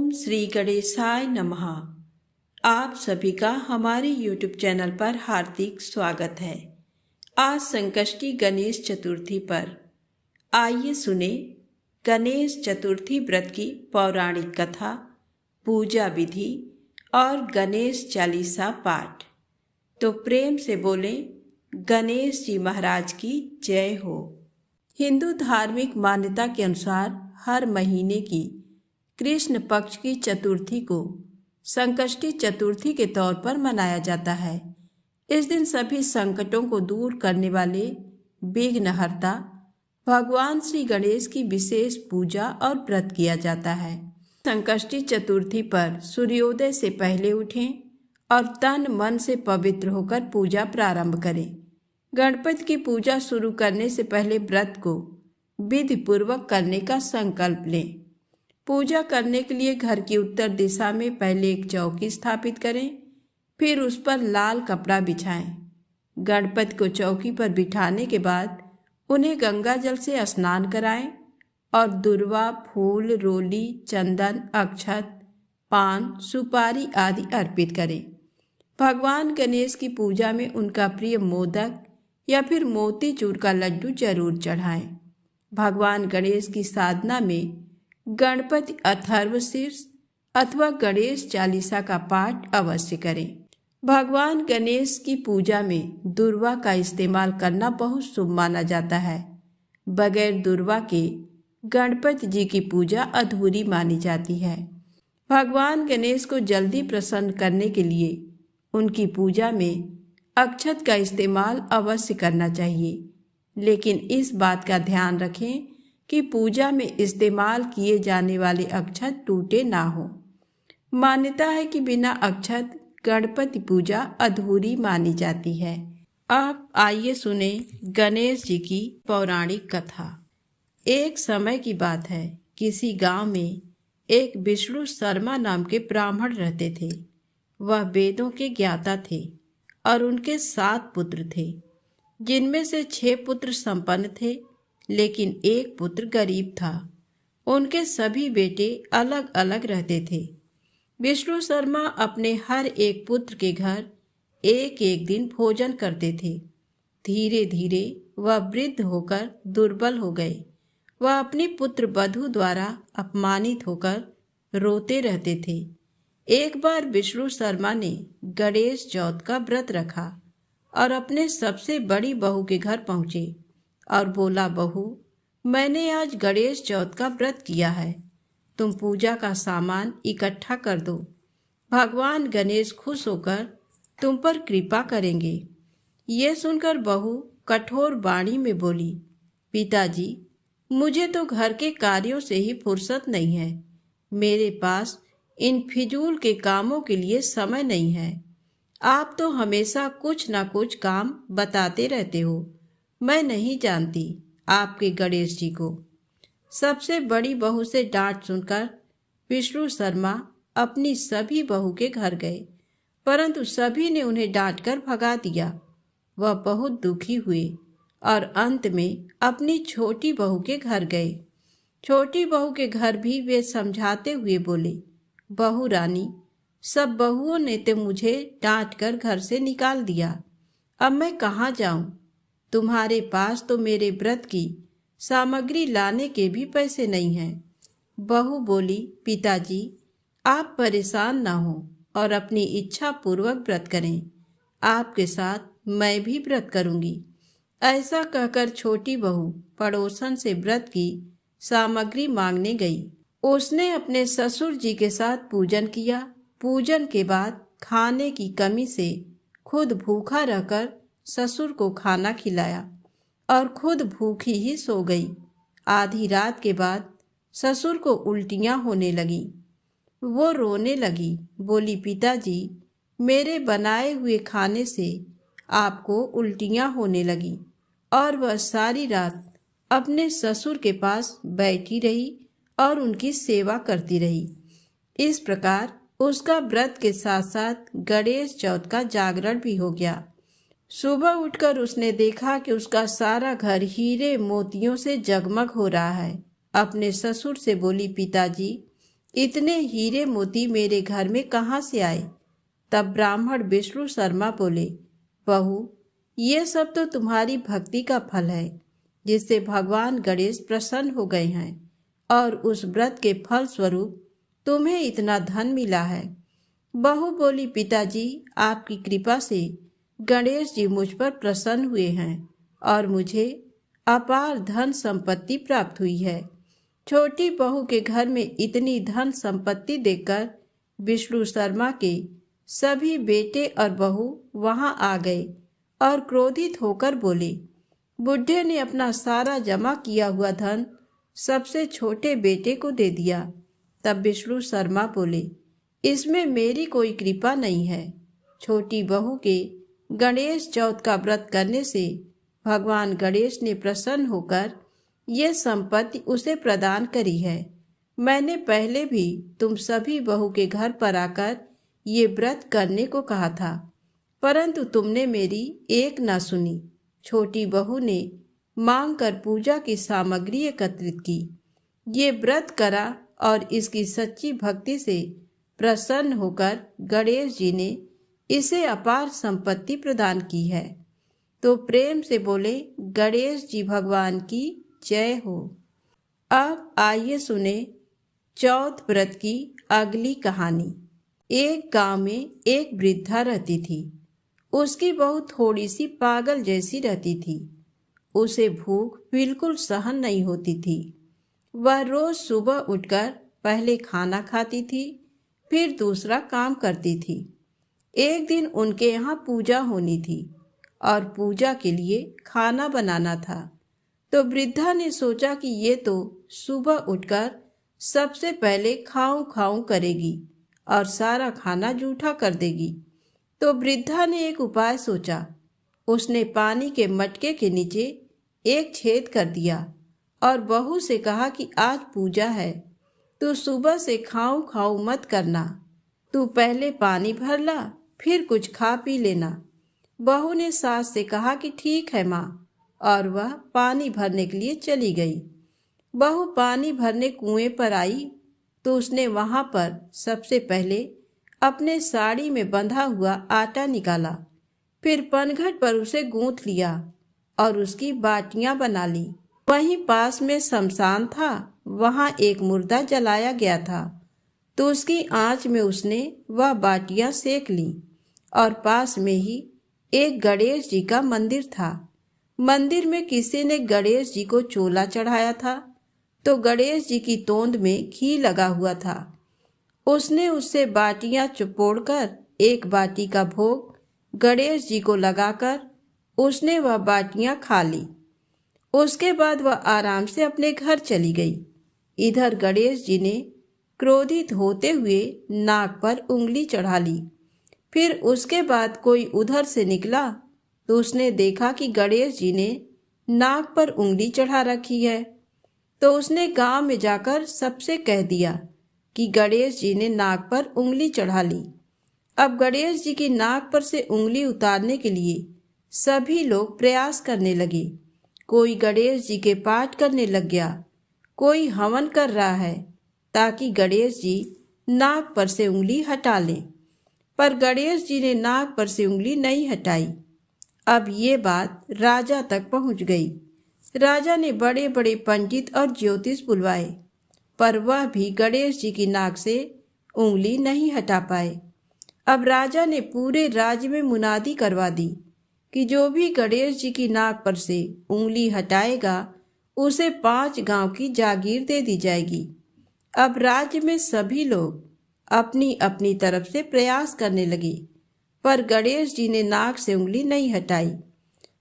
ओम श्री गणेशाय नमः। आप सभी का हमारे YouTube चैनल पर हार्दिक स्वागत है। आज संकष्टी गणेश चतुर्थी पर आइए सुने गणेश चतुर्थी व्रत की पौराणिक कथा, पूजा विधि और गणेश चालीसा पाठ। तो प्रेम से बोलें गणेश जी महाराज की जय हो। हिंदू धार्मिक मान्यता के अनुसार हर महीने की कृष्ण पक्ष की चतुर्थी को संकष्टी चतुर्थी के तौर पर मनाया जाता है। इस दिन सभी संकटों को दूर करने वाले विघ्नहर्ता भगवान श्री गणेश की विशेष पूजा और व्रत किया जाता है। संकष्टी चतुर्थी पर सूर्योदय से पहले उठें और तन मन से पवित्र होकर पूजा प्रारंभ करें। गणपति की पूजा शुरू करने से पहले व्रत को विधि पूर्वक करने का संकल्प लें। पूजा करने के लिए घर की उत्तर दिशा में पहले एक चौकी स्थापित करें, फिर उस पर लाल कपड़ा बिछाएं। गणपति को चौकी पर बिठाने के बाद उन्हें गंगा जल से स्नान कराएं और दुर्वा, फूल, रोली, चंदन, अक्षत, पान, सुपारी आदि अर्पित करें। भगवान गणेश की पूजा में उनका प्रिय मोदक या फिर मोतीचूर का लड्डू जरूर चढ़ाएं। भगवान गणेश की साधना में गणपति अथर्वशीर्ष अथवा गणेश चालीसा का पाठ अवश्य करें। भगवान गणेश की पूजा में दुर्वा का इस्तेमाल करना बहुत शुभ माना जाता है। बगैर दुर्वा के गणपति जी की पूजा अधूरी मानी जाती है। भगवान गणेश को जल्दी प्रसन्न करने के लिए उनकी पूजा में अक्षत का इस्तेमाल अवश्य करना चाहिए, लेकिन इस बात का ध्यान रखें कि पूजा में इस्तेमाल किए जाने वाले अक्षत टूटे ना हो। मान्यता है कि बिना अक्षत गणपति पूजा अधूरी मानी जाती है। अब आइए सुने गणेश जी की पौराणिक कथा। एक समय की बात है, किसी गांव में एक विष्णु शर्मा नाम के ब्राह्मण रहते थे। वह वेदों के ज्ञाता थे और उनके 7 पुत्र थे, जिनमें से 6 पुत्र संपन्न थे, लेकिन एक पुत्र गरीब था। उनके सभी बेटे अलग अलग रहते थे। विष्णु शर्मा अपने हर एक पुत्र के घर एक एक दिन भोजन करते थे। धीरे धीरे वह वृद्ध होकर दुर्बल हो गए। वह अपनी पुत्र वधू द्वारा अपमानित होकर रोते रहते थे। एक बार विष्णु शर्मा ने गणेश चौथ का व्रत रखा और अपने सबसे बड़ी बहू के घर पहुंचे और बोला, बहू, मैंने आज गणेश चौथ का व्रत किया है, तुम पूजा का सामान इकट्ठा कर दो। भगवान गणेश खुश होकर तुम पर कृपा करेंगे। ये सुनकर बहू कठोर वाणी में बोली, पिताजी, मुझे तो घर के कार्यों से ही फुर्सत नहीं है। मेरे पास इन फिजूल के कामों के लिए समय नहीं है। आप तो हमेशा कुछ ना कुछ काम बताते रहते हो। मैं नहीं जानती आपके गणेश जी को। सबसे बड़ी बहू से डांट सुनकर विष्णु शर्मा अपनी सभी बहू के घर गए, परंतु सभी ने उन्हें डांटकर भगा दिया। वह बहुत दुखी हुए और अंत में अपनी छोटी बहू के घर गए। छोटी बहू के घर भी वे समझाते हुए बोले, बहू रानी, सब बहुओं ने तो मुझे डांटकर घर से निकाल दिया। अब मैं कहाँ जाऊं? तुम्हारे पास तो मेरे व्रत की सामग्री लाने के भी पैसे नहीं हैं। बहू बोली, पिताजी, आप परेशान ना हो और अपनी इच्छा पूर्वक व्रत करें। आपके साथ मैं भी व्रत करूंगी। ऐसा कहकर छोटी बहू पड़ोसन से व्रत की सामग्री मांगने गई। उसने अपने ससुर जी के साथ पूजन किया। पूजन के बाद खाने की कमी से खुद भूखा रहकर ससुर को खाना खिलाया और खुद भूखी ही सो गई। आधी रात के बाद ससुर को उल्टियां होने लगी। वो रोने लगी, बोली, पिताजी, मेरे बनाए हुए खाने से आपको उल्टियां होने लगी। और वह सारी रात अपने ससुर के पास बैठी रही और उनकी सेवा करती रही। इस प्रकार उसका व्रत के साथ साथ गणेश चौथ का जागरण भी हो गया। सुबह उठकर उसने देखा कि उसका सारा घर हीरे मोतियों से जगमग हो रहा है। अपने ससुर से बोली, पिताजी, इतने हीरे मोती मेरे घर में कहाँ से आए? तब ब्राह्मण विष्णु शर्मा बोले, बहू, ये सब तो तुम्हारी भक्ति का फल है, जिससे भगवान गणेश प्रसन्न हो गए हैं और उस व्रत के फल स्वरूप तुम्हें इतना धन मिला है। बहू बोली, पिताजी, आपकी कृपा से गणेश जी मुझ पर प्रसन्न हुए हैं और मुझे अपार धन संपत्ति प्राप्त हुई है। छोटी बहू के घर में इतनी धन संपत्ति देखकर विष्णु शर्मा के सभी बेटे और बहू वहां आ गए और क्रोधित होकर बोले, बुढ़े ने अपना सारा जमा किया हुआ धन सबसे छोटे बेटे को दे दिया। तब विष्णु शर्मा बोले, इसमें मेरी कोई कृपा नहीं है। छोटी बहू के गणेश चौथ का व्रत करने से भगवान गणेश ने प्रसन्न होकर ये संपत्ति उसे प्रदान करी है। मैंने पहले भी तुम सभी बहू के घर पर आकर ये व्रत करने को कहा था, परंतु तुमने मेरी एक ना सुनी। छोटी बहू ने मांग कर पूजा की सामग्री एकत्रित की, ये व्रत करा और इसकी सच्ची भक्ति से प्रसन्न होकर गणेश जी ने इसे अपार संपत्ति प्रदान की है। तो प्रेम से बोले, गणेश जी भगवान की जय हो। अब आइए सुने चौथ व्रत की अगली कहानी। एक गांव में एक वृद्धा रहती थी। उसकी बहू थोड़ी सी पागल जैसी रहती थी। उसे भूख बिल्कुल सहन नहीं होती थी। वह रोज सुबह उठकर पहले खाना खाती थी, फिर दूसरा काम करती थी। एक दिन उनके यहाँ पूजा होनी थी और पूजा के लिए खाना बनाना था। तो वृद्धा ने सोचा कि ये तो सुबह उठकर सबसे पहले खाऊं खाऊं करेगी और सारा खाना जूठा कर देगी। तो वृद्धा ने एक उपाय सोचा। उसने पानी के मटके के नीचे एक छेद कर दिया और बहू से कहा कि आज पूजा है, तू सुबह से खाऊं खाऊं मत करना, तू पहले पानी भर ला, फिर कुछ खा पी लेना। बहू ने सास से कहा कि ठीक है माँ, और वह पानी भरने के लिए चली गई। बहू पानी भरने कुएं पर आई तो उसने वहां पर सबसे पहले अपने साड़ी में बंधा हुआ आटा निकाला, फिर पनघट पर उसे गूंथ लिया और उसकी बाटियां बना ली। वहीं पास में शमशान था, वहां एक मुर्दा जलाया गया था, तो उसकी आंच में उसने वह बाटियां सेक ली। और पास में ही एक गणेश जी का मंदिर था। मंदिर में किसी ने गणेश जी को चोला चढ़ाया था, तो गणेश जी की तोंद में घी लगा हुआ था। उसने उससे बाटियां चुपोड़कर एक बाटी का भोग गणेश जी को लगाकर उसने वह बाटियां खा ली। उसके बाद वह आराम से अपने घर चली गई। इधर गणेश जी ने क्रोधित होते हुए नाक पर उंगली चढ़ा ली। फिर उसके बाद कोई उधर से निकला तो उसने देखा कि गणेश जी ने नाक पर उंगली चढ़ा रखी है। तो उसने गांव में जाकर सबसे कह दिया कि गणेश जी ने नाक पर उंगली चढ़ा ली। अब गणेश जी की नाक पर से उंगली उतारने के लिए सभी लोग प्रयास करने लगे। कोई गणेश जी के पाठ करने लग गया, कोई हवन कर रहा है ताकि गणेश जी नाक पर से उंगली हटा लें, पर गणेश जी ने नाक पर से उंगली नहीं हटाई। अब ये बात राजा तक पहुंच गई। राजा ने बड़े बड़े पंडित और ज्योतिष बुलवाए, पर वह भी गणेश जी की नाक से उंगली नहीं हटा पाए। अब राजा ने पूरे राज्य में मुनादी करवा दी कि जो भी गणेश जी की नाक पर से उंगली हटाएगा उसे 5 गांव की जागीर दे दी जाएगी। अब राज्य में सभी लोग अपनी अपनी तरफ से प्रयास करने लगे, पर गणेश जी ने नाक से उंगली नहीं हटाई।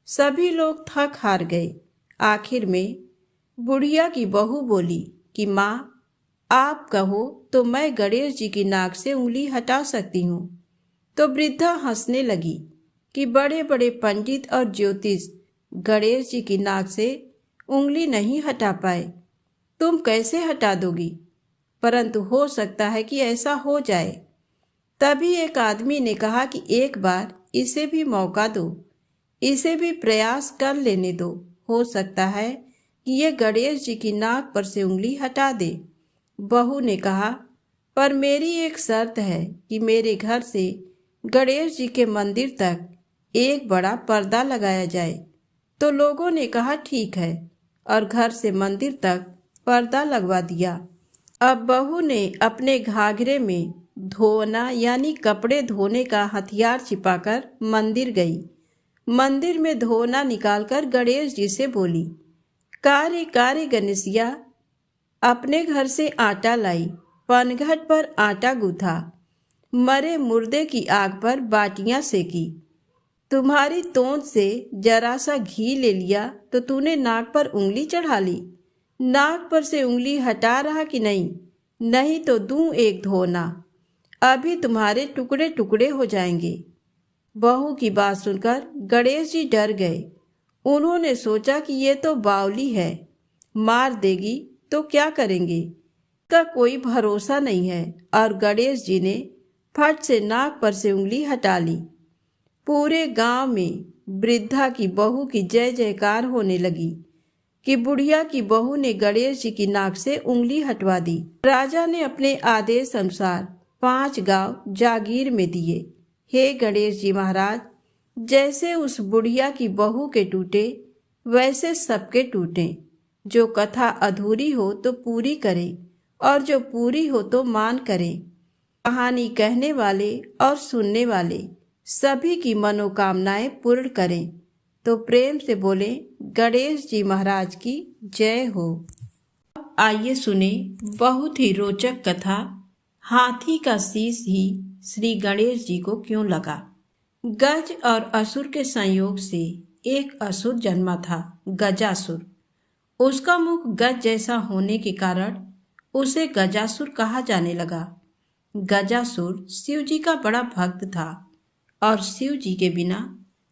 सभी लोग थक हार गए। आखिर में बुढ़िया की बहू बोली कि माँ, आप कहो तो मैं गणेश जी की नाक से उंगली हटा सकती हूँ। तो वृद्धा हंसने लगी कि बड़े बड़े पंडित और ज्योतिष गणेश जी की नाक से उंगली नहीं हटा पाए, तुम कैसे हटा दोगी? परंतु हो सकता है कि ऐसा हो जाए। तभी एक आदमी ने कहा कि एक बार इसे भी मौका दो, इसे भी प्रयास कर लेने दो, हो सकता है कि ये गणेश जी की नाक पर से उंगली हटा दे। बहू ने कहा, पर मेरी एक शर्त है कि मेरे घर से गणेश जी के मंदिर तक एक बड़ा पर्दा लगाया जाए। तो लोगों ने कहा ठीक है, और घर से मंदिर तक पर्दा लगवा दिया। अब बहू ने अपने घाघरे में धोना यानी कपड़े धोने का हथियार छिपाकर मंदिर गई। मंदिर में धोना निकालकर गणेश जी से बोली, कारे कारे गणेशिया, अपने घर से आटा लाई, पनघट पर आटा गूथा, मरे मुर्दे की आग पर बाटियां सेकी, तुम्हारी तोंद से जरा सा घी ले लिया तो तूने नाक पर उंगली चढ़ा ली। नाक पर से उंगली हटा रहा कि नहीं? नहीं तो दूं एक धोना, अभी तुम्हारे टुकड़े टुकड़े हो जाएंगे। बहू की बात सुनकर गणेश जी डर गए। उन्होंने सोचा कि ये तो बावली है, मार देगी तो क्या करेंगे, का कोई भरोसा नहीं है। और गणेश जी ने फट से नाक पर से उंगली हटा ली। पूरे गांव में वृद्धा की बहू की जय जयकार होने लगी कि बुढ़िया की बहू ने गणेश जी की नाक से उंगली हटवा दी। राजा ने अपने आदेश अनुसार 5 गांव जागीर में दिए। हे गणेश जी महाराज, जैसे उस बुढ़िया की बहू के टूटे वैसे सबके टूटे। जो कथा अधूरी हो तो पूरी करें, और जो पूरी हो तो मान करें। कहानी कहने वाले और सुनने वाले सभी की मनोकामनाएं पूर्ण करें। तो प्रेम से बोले, गणेश जी महाराज की जय हो। आइए सुने बहुत ही रोचक कथा, हाथी का शीश ही श्री गणेश जी को क्यों लगा। गज और असुर के संयोग से एक असुर जन्मा था, गजासुर। उसका मुख गज जैसा होने के कारण उसे गजासुर कहा जाने लगा। गजासुर शिव जी का बड़ा भक्त था और शिव जी के बिना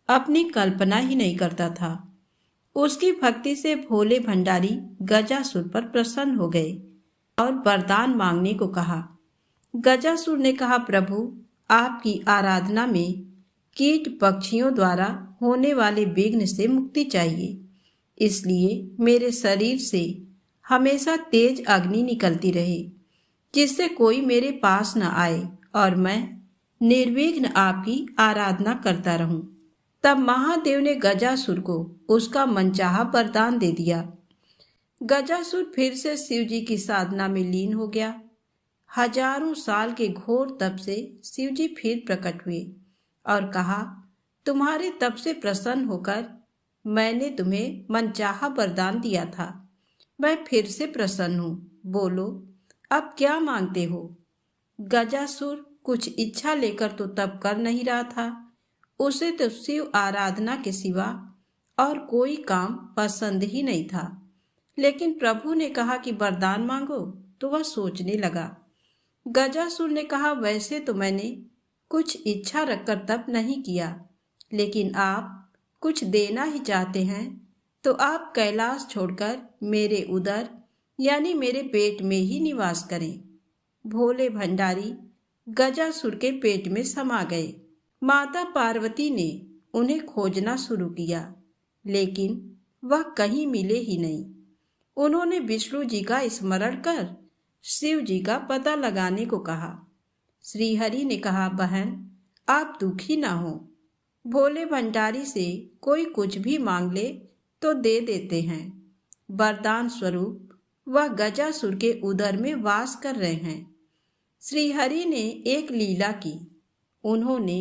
अपनी कल्पना ही नहीं करता था। उसकी भक्ति से भोले भंडारी गजासुर पर प्रसन्न हो गए और वरदान मांगने को कहा। गजासुर ने कहा, प्रभु, आपकी आराधना में कीट पक्षियों द्वारा होने वाले विघ्न से मुक्ति चाहिए, इसलिए मेरे शरीर से हमेशा तेज अग्नि निकलती रहे, जिससे कोई मेरे पास न आए और मैं निर्विघ्न आपकी आराधना करता रहूं। तब महादेव ने गजासुर को उसका मनचाहा वरदान दे दिया। गजासुर फिर से शिव जी की साधना में लीन हो गया। हजारों साल के घोर तप से शिव जी फिर प्रकट हुए और कहा, तुम्हारे तप से प्रसन्न होकर मैंने तुम्हें मनचाहा वरदान दिया था। मैं फिर से प्रसन्न हूँ, बोलो अब क्या मांगते हो। गजासुर कुछ इच्छा लेकर तो तप कर नहीं रहा था, उसे तो शिव आराधना के सिवा और कोई काम पसंद ही नहीं था। लेकिन प्रभु ने कहा कि वरदान मांगो, तो वह सोचने लगा। गजासुर ने कहा, वैसे तो मैंने कुछ इच्छा रखकर तप नहीं किया, लेकिन आप कुछ देना ही चाहते हैं तो आप कैलाश छोड़कर मेरे उदर यानी मेरे पेट में ही निवास करें। भोले भंडारी गजासुर के पेट में समा गए। माता पार्वती ने उन्हें खोजना शुरू किया, लेकिन वह कहीं मिले ही नहीं। उन्होंने विष्णु जी का स्मरण कर शिव जी का पता लगाने को कहा। श्री हरि ने कहा, बहन आप दुखी ना हो, भोले भंडारी से कोई कुछ भी मांग ले तो दे देते हैं। वरदान स्वरूप वह गजासुर के उदर में वास कर रहे हैं। श्री हरि ने एक लीला की। उन्होंने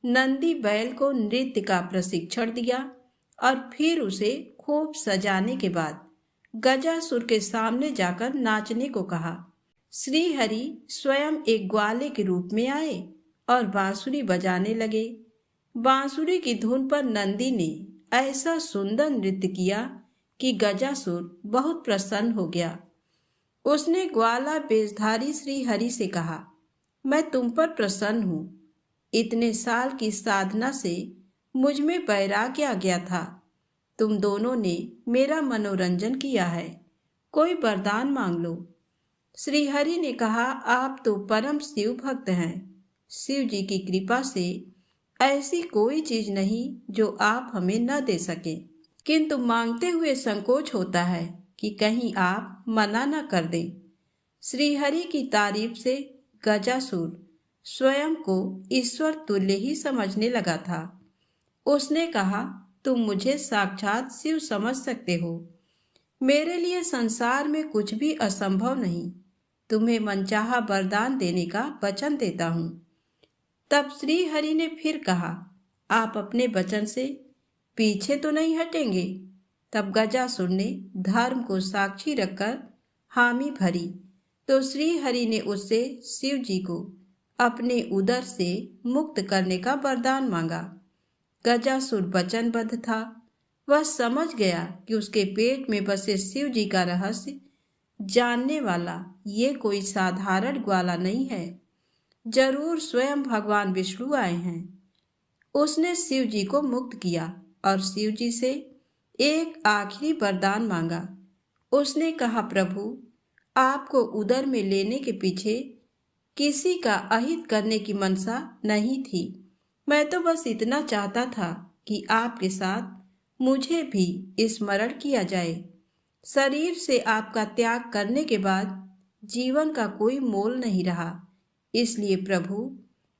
नंदी बैल को नृत्य का प्रशिक्षण दिया और फिर उसे खूब सजाने के बाद गजासुर के सामने जाकर नाचने को कहा। श्री हरि स्वयं एक ग्वाले के रूप में आए और बांसुरी बजाने लगे। बांसुरी की धुन पर नंदी ने ऐसा सुंदर नृत्य किया कि गजासुर बहुत प्रसन्न हो गया। उसने ग्वाला वेशधारी श्री हरि से कहा, मैं तुम पर प्रसन्न हूँ। इतने साल की साधना से मुझ में वैराग्य आ गया था। तुम दोनों ने मेरा मनोरंजन किया है, कोई वरदान मांग लो। श्री हरि ने कहा, आप तो परम शिव भक्त हैं। शिव जी की कृपा से ऐसी कोई चीज नहीं जो आप हमें न दे सके, किंतु मांगते हुए संकोच होता है कि कहीं आप मना न कर दें। श्री हरि की तारीफ से गजासुर स्वयं को ईश्वर तुल्य ही समझने लगा था। उसने कहा, तुम मुझे साक्षात शिव समझ सकते हो। मेरे लिए संसार में कुछ भी असंभव नहीं। तुम्हें मनचाहा वरदान देने का वचन देता हूँ। तब श्री हरि ने फिर कहा, आप अपने वचन से पीछे तो नहीं हटेंगे? तब गजासुर ने धर्म को साक्षी रखकर हामी भरी तो श्री हरि ने उससे शिव जी को अपने उदर से मुक्त करने का वरदान मांगा। गजासुर वचनबद्ध था। वह समझ गया कि उसके पेट में बसे शिव जी का रहस्य जानने वाला ये कोई साधारण ग्वाला नहीं है, जरूर स्वयं भगवान विष्णु आए हैं। उसने शिव जी को मुक्त किया और शिव जी से एक आखिरी वरदान मांगा। उसने कहा, प्रभु, आपको उदर में लेने के पीछे किसी का अहित करने की मनसा नहीं थी। मैं तो बस इतना चाहता था कि आपके साथ मुझे भी स्मरण किया जाए। शरीर से आपका त्याग करने के बाद जीवन का कोई मोल नहीं रहा। इसलिए प्रभु,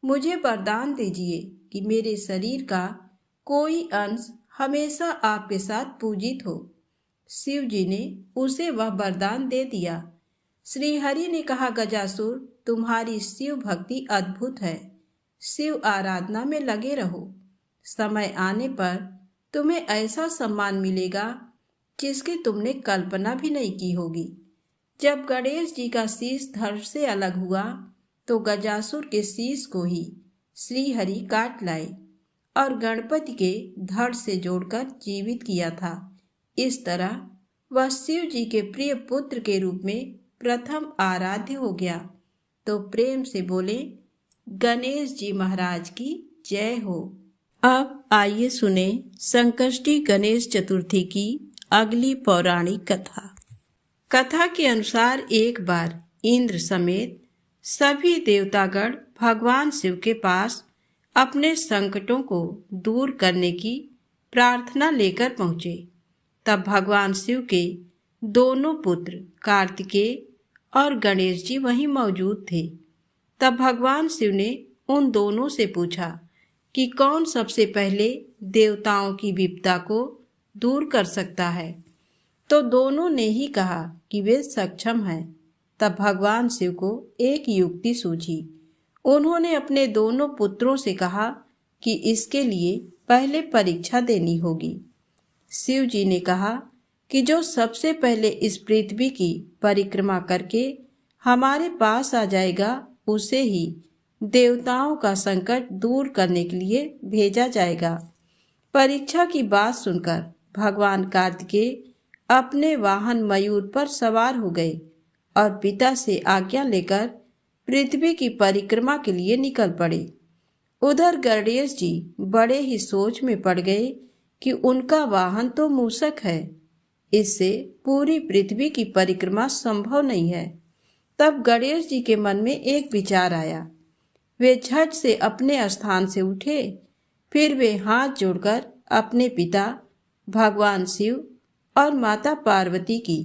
मुझे वरदान दीजिए कि मेरे शरीर का कोई अंश हमेशा आपके साथ पूजित हो। शिव जी ने उसे वह वरदान दे दिया। श्री हरि ने कहा, गजासुर, तुम्हारी शिव भक्ति अद्भुत है। शिव आराधना में लगे रहो। समय आने पर तुम्हें ऐसा सम्मान मिलेगा जिसकी तुमने कल्पना भी नहीं की होगी। जब गणेश जी का शीश धड़ से अलग हुआ तो गजासुर के शीश को ही श्री हरि काट लाए और गणपति के धड़ से जोड़कर जीवित किया था। इस तरह वह शिव जी के प्रिय पुत्र के रूप में प्रथम आराध्य हो गया। तो प्रेम से बोले, गणेश जी महाराज की जय हो। अब आइए सुने संकष्टी गणेश चतुर्थी की अगली पौराणिक कथा। कथा के अनुसार एक बार इंद्र समेत सभी देवतागण भगवान शिव के पास अपने संकटों को दूर करने की प्रार्थना लेकर पहुँचे। तब भगवान शिव के दोनों पुत्र कार्तिकेय और गणेश जी वहीं मौजूद थे। तब भगवान शिव ने उन दोनों से पूछा कि कौन सबसे पहले देवताओं की विपदा को दूर कर सकता है। तो दोनों ने ही कहा कि वे सक्षम हैं। तब भगवान शिव को एक युक्ति सूझी। उन्होंने अपने दोनों पुत्रों से कहा कि इसके लिए पहले परीक्षा देनी होगी। शिव जी ने कहा कि जो सबसे पहले इस पृथ्वी की परिक्रमा करके हमारे पास आ जाएगा, उसे ही देवताओं का संकट दूर करने के लिए भेजा जाएगा। परीक्षा की बात सुनकर भगवान कार्तिकेय अपने वाहन मयूर पर सवार हो गए और पिता से आज्ञा लेकर पृथ्वी की परिक्रमा के लिए निकल पड़े। उधर गणेश जी बड़े ही सोच में पड़ गए कि उनका वाहन तो मूषक है, इससे पूरी पृथ्वी की परिक्रमा संभव नहीं है। तब गणेश जी के मन में एक विचार आया। वे झट से अपने स्थान से उठे। फिर वे हाथ जोड़कर अपने पिता भगवान शिव और माता पार्वती की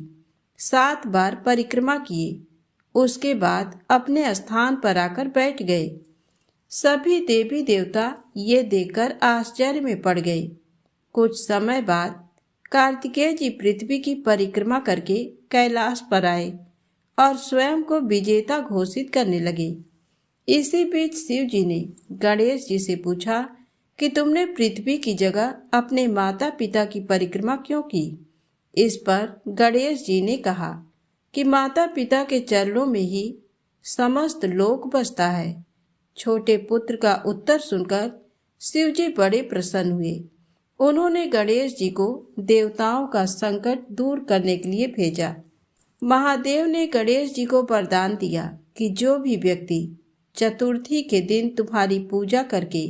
7 बार परिक्रमा किए। उसके बाद अपने स्थान पर आकर बैठ गए। सभी देवी देवता ये देखकर आश्चर्य में पड़ गए। कुछ समय बाद कार्तिकेय जी पृथ्वी की परिक्रमा करके कैलाश पर आए और स्वयं को विजेता घोषित करने लगे। इसी बीच शिव जी ने गणेश जी से पूछा कि तुमने पृथ्वी की जगह अपने माता पिता की परिक्रमा क्यों की? इस पर गणेश जी ने कहा कि माता पिता के चरणों में ही समस्त लोक बसता है। छोटे पुत्र का उत्तर सुनकर शिव जी बड़े प्रसन्न हुए। उन्होंने गणेश जी को देवताओं का संकट दूर करने के लिए भेजा। महादेव ने गणेश जी को वरदान दिया कि जो भी व्यक्ति चतुर्थी के दिन तुम्हारी पूजा करके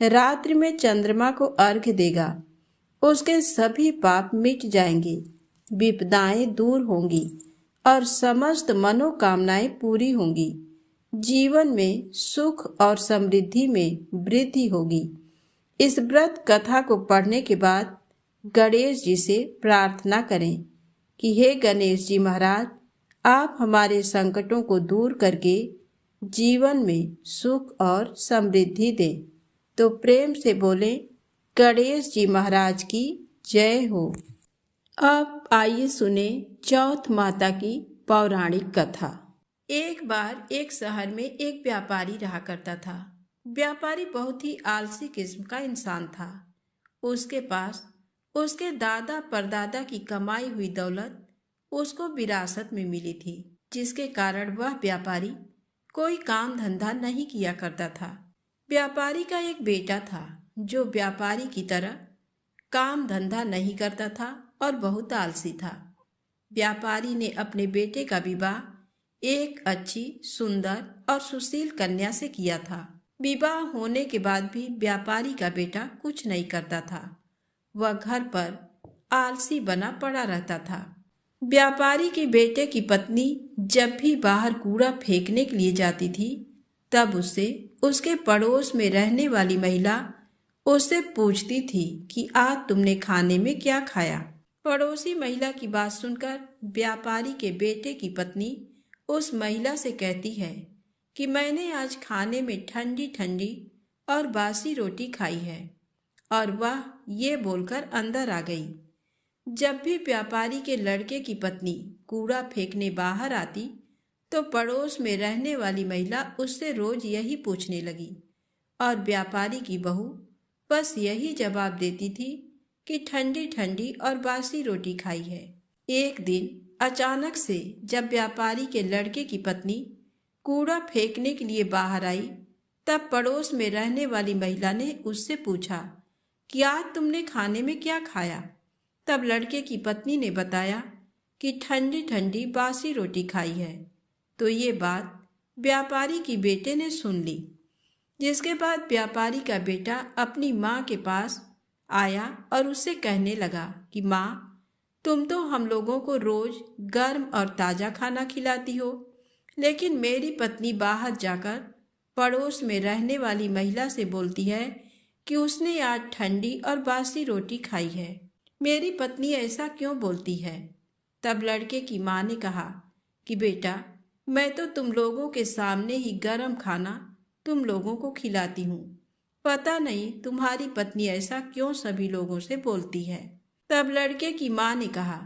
रात्रि में चंद्रमा को अर्घ्य देगा, उसके सभी पाप मिट जाएंगे, विपदाएं दूर होंगी और समस्त मनोकामनाएं पूरी होंगी। जीवन में सुख और समृद्धि में वृद्धि होगी। इस व्रत कथा को पढ़ने के बाद गणेश जी से प्रार्थना करें कि हे गणेश जी महाराज, आप हमारे संकटों को दूर करके जीवन में सुख और समृद्धि दे। तो प्रेम से बोले गणेश जी महाराज की जय हो। अब आइए सुने चौथ माता की पौराणिक कथा। एक बार एक शहर में एक व्यापारी रहा करता था। व्यापारी बहुत ही आलसी किस्म का इंसान था। उसके पास उसके दादा परदादा की कमाई हुई दौलत उसको विरासत में मिली थी, जिसके कारण वह व्यापारी कोई काम धंधा नहीं किया करता था। व्यापारी का एक बेटा था जो व्यापारी की तरह काम धंधा नहीं करता था और बहुत आलसी था। व्यापारी ने अपने बेटे का विवाह एक अच्छी, सुंदर और सुशील कन्या से किया था। विवाह होने के बाद भी व्यापारी का बेटा कुछ नहीं करता था। वह घर पर आलसी बना पड़ा रहता था। व्यापारी के बेटे की पत्नी जब भी बाहर कूड़ा फेंकने के लिए जाती थी, तब उससे उसके पड़ोस में रहने वाली महिला उससे पूछती थी कि आज तुमने खाने में क्या खाया। पड़ोसी महिला की बात सुनकर व्यापारी के बेटे की पत्नी उस महिला से कहती है कि मैंने आज खाने में ठंडी ठंडी और बासी रोटी खाई है, और वह ये बोलकर अंदर आ गई। जब भी व्यापारी के लड़के की पत्नी कूड़ा फेंकने बाहर आती, तो पड़ोस में रहने वाली महिला उससे रोज यही पूछने लगी, और व्यापारी की बहू बस यही जवाब देती थी कि ठंडी ठंडी और बासी रोटी खाई है। एक दिन अचानक से जब व्यापारी के लड़के की पत्नी कूड़ा फेंकने के लिए बाहर आई, तब पड़ोस में रहने वाली महिला ने उससे पूछा कि आज तुमने खाने में क्या खाया। तब लड़के की पत्नी ने बताया कि ठंडी ठंडी बासी रोटी खाई है। तो ये बात व्यापारी की बेटे ने सुन ली, जिसके बाद व्यापारी का बेटा अपनी माँ के पास आया और उससे कहने लगा कि माँ, तुम तो हम लोगों को रोज गर्म और ताज़ा खाना खिलाती हो, लेकिन मेरी पत्नी बाहर जाकर पड़ोस में रहने वाली महिला से बोलती है कि उसने आज ठंडी और बासी रोटी खाई है। मेरी पत्नी ऐसा क्यों बोलती है? तब लड़के की माँ ने कहा कि बेटा, मैं तो तुम लोगों के सामने ही गर्म खाना तुम लोगों को खिलाती हूँ। पता नहीं तुम्हारी पत्नी ऐसा क्यों सभी लोगों से बोलती है। तब लड़के की माँ ने कहा,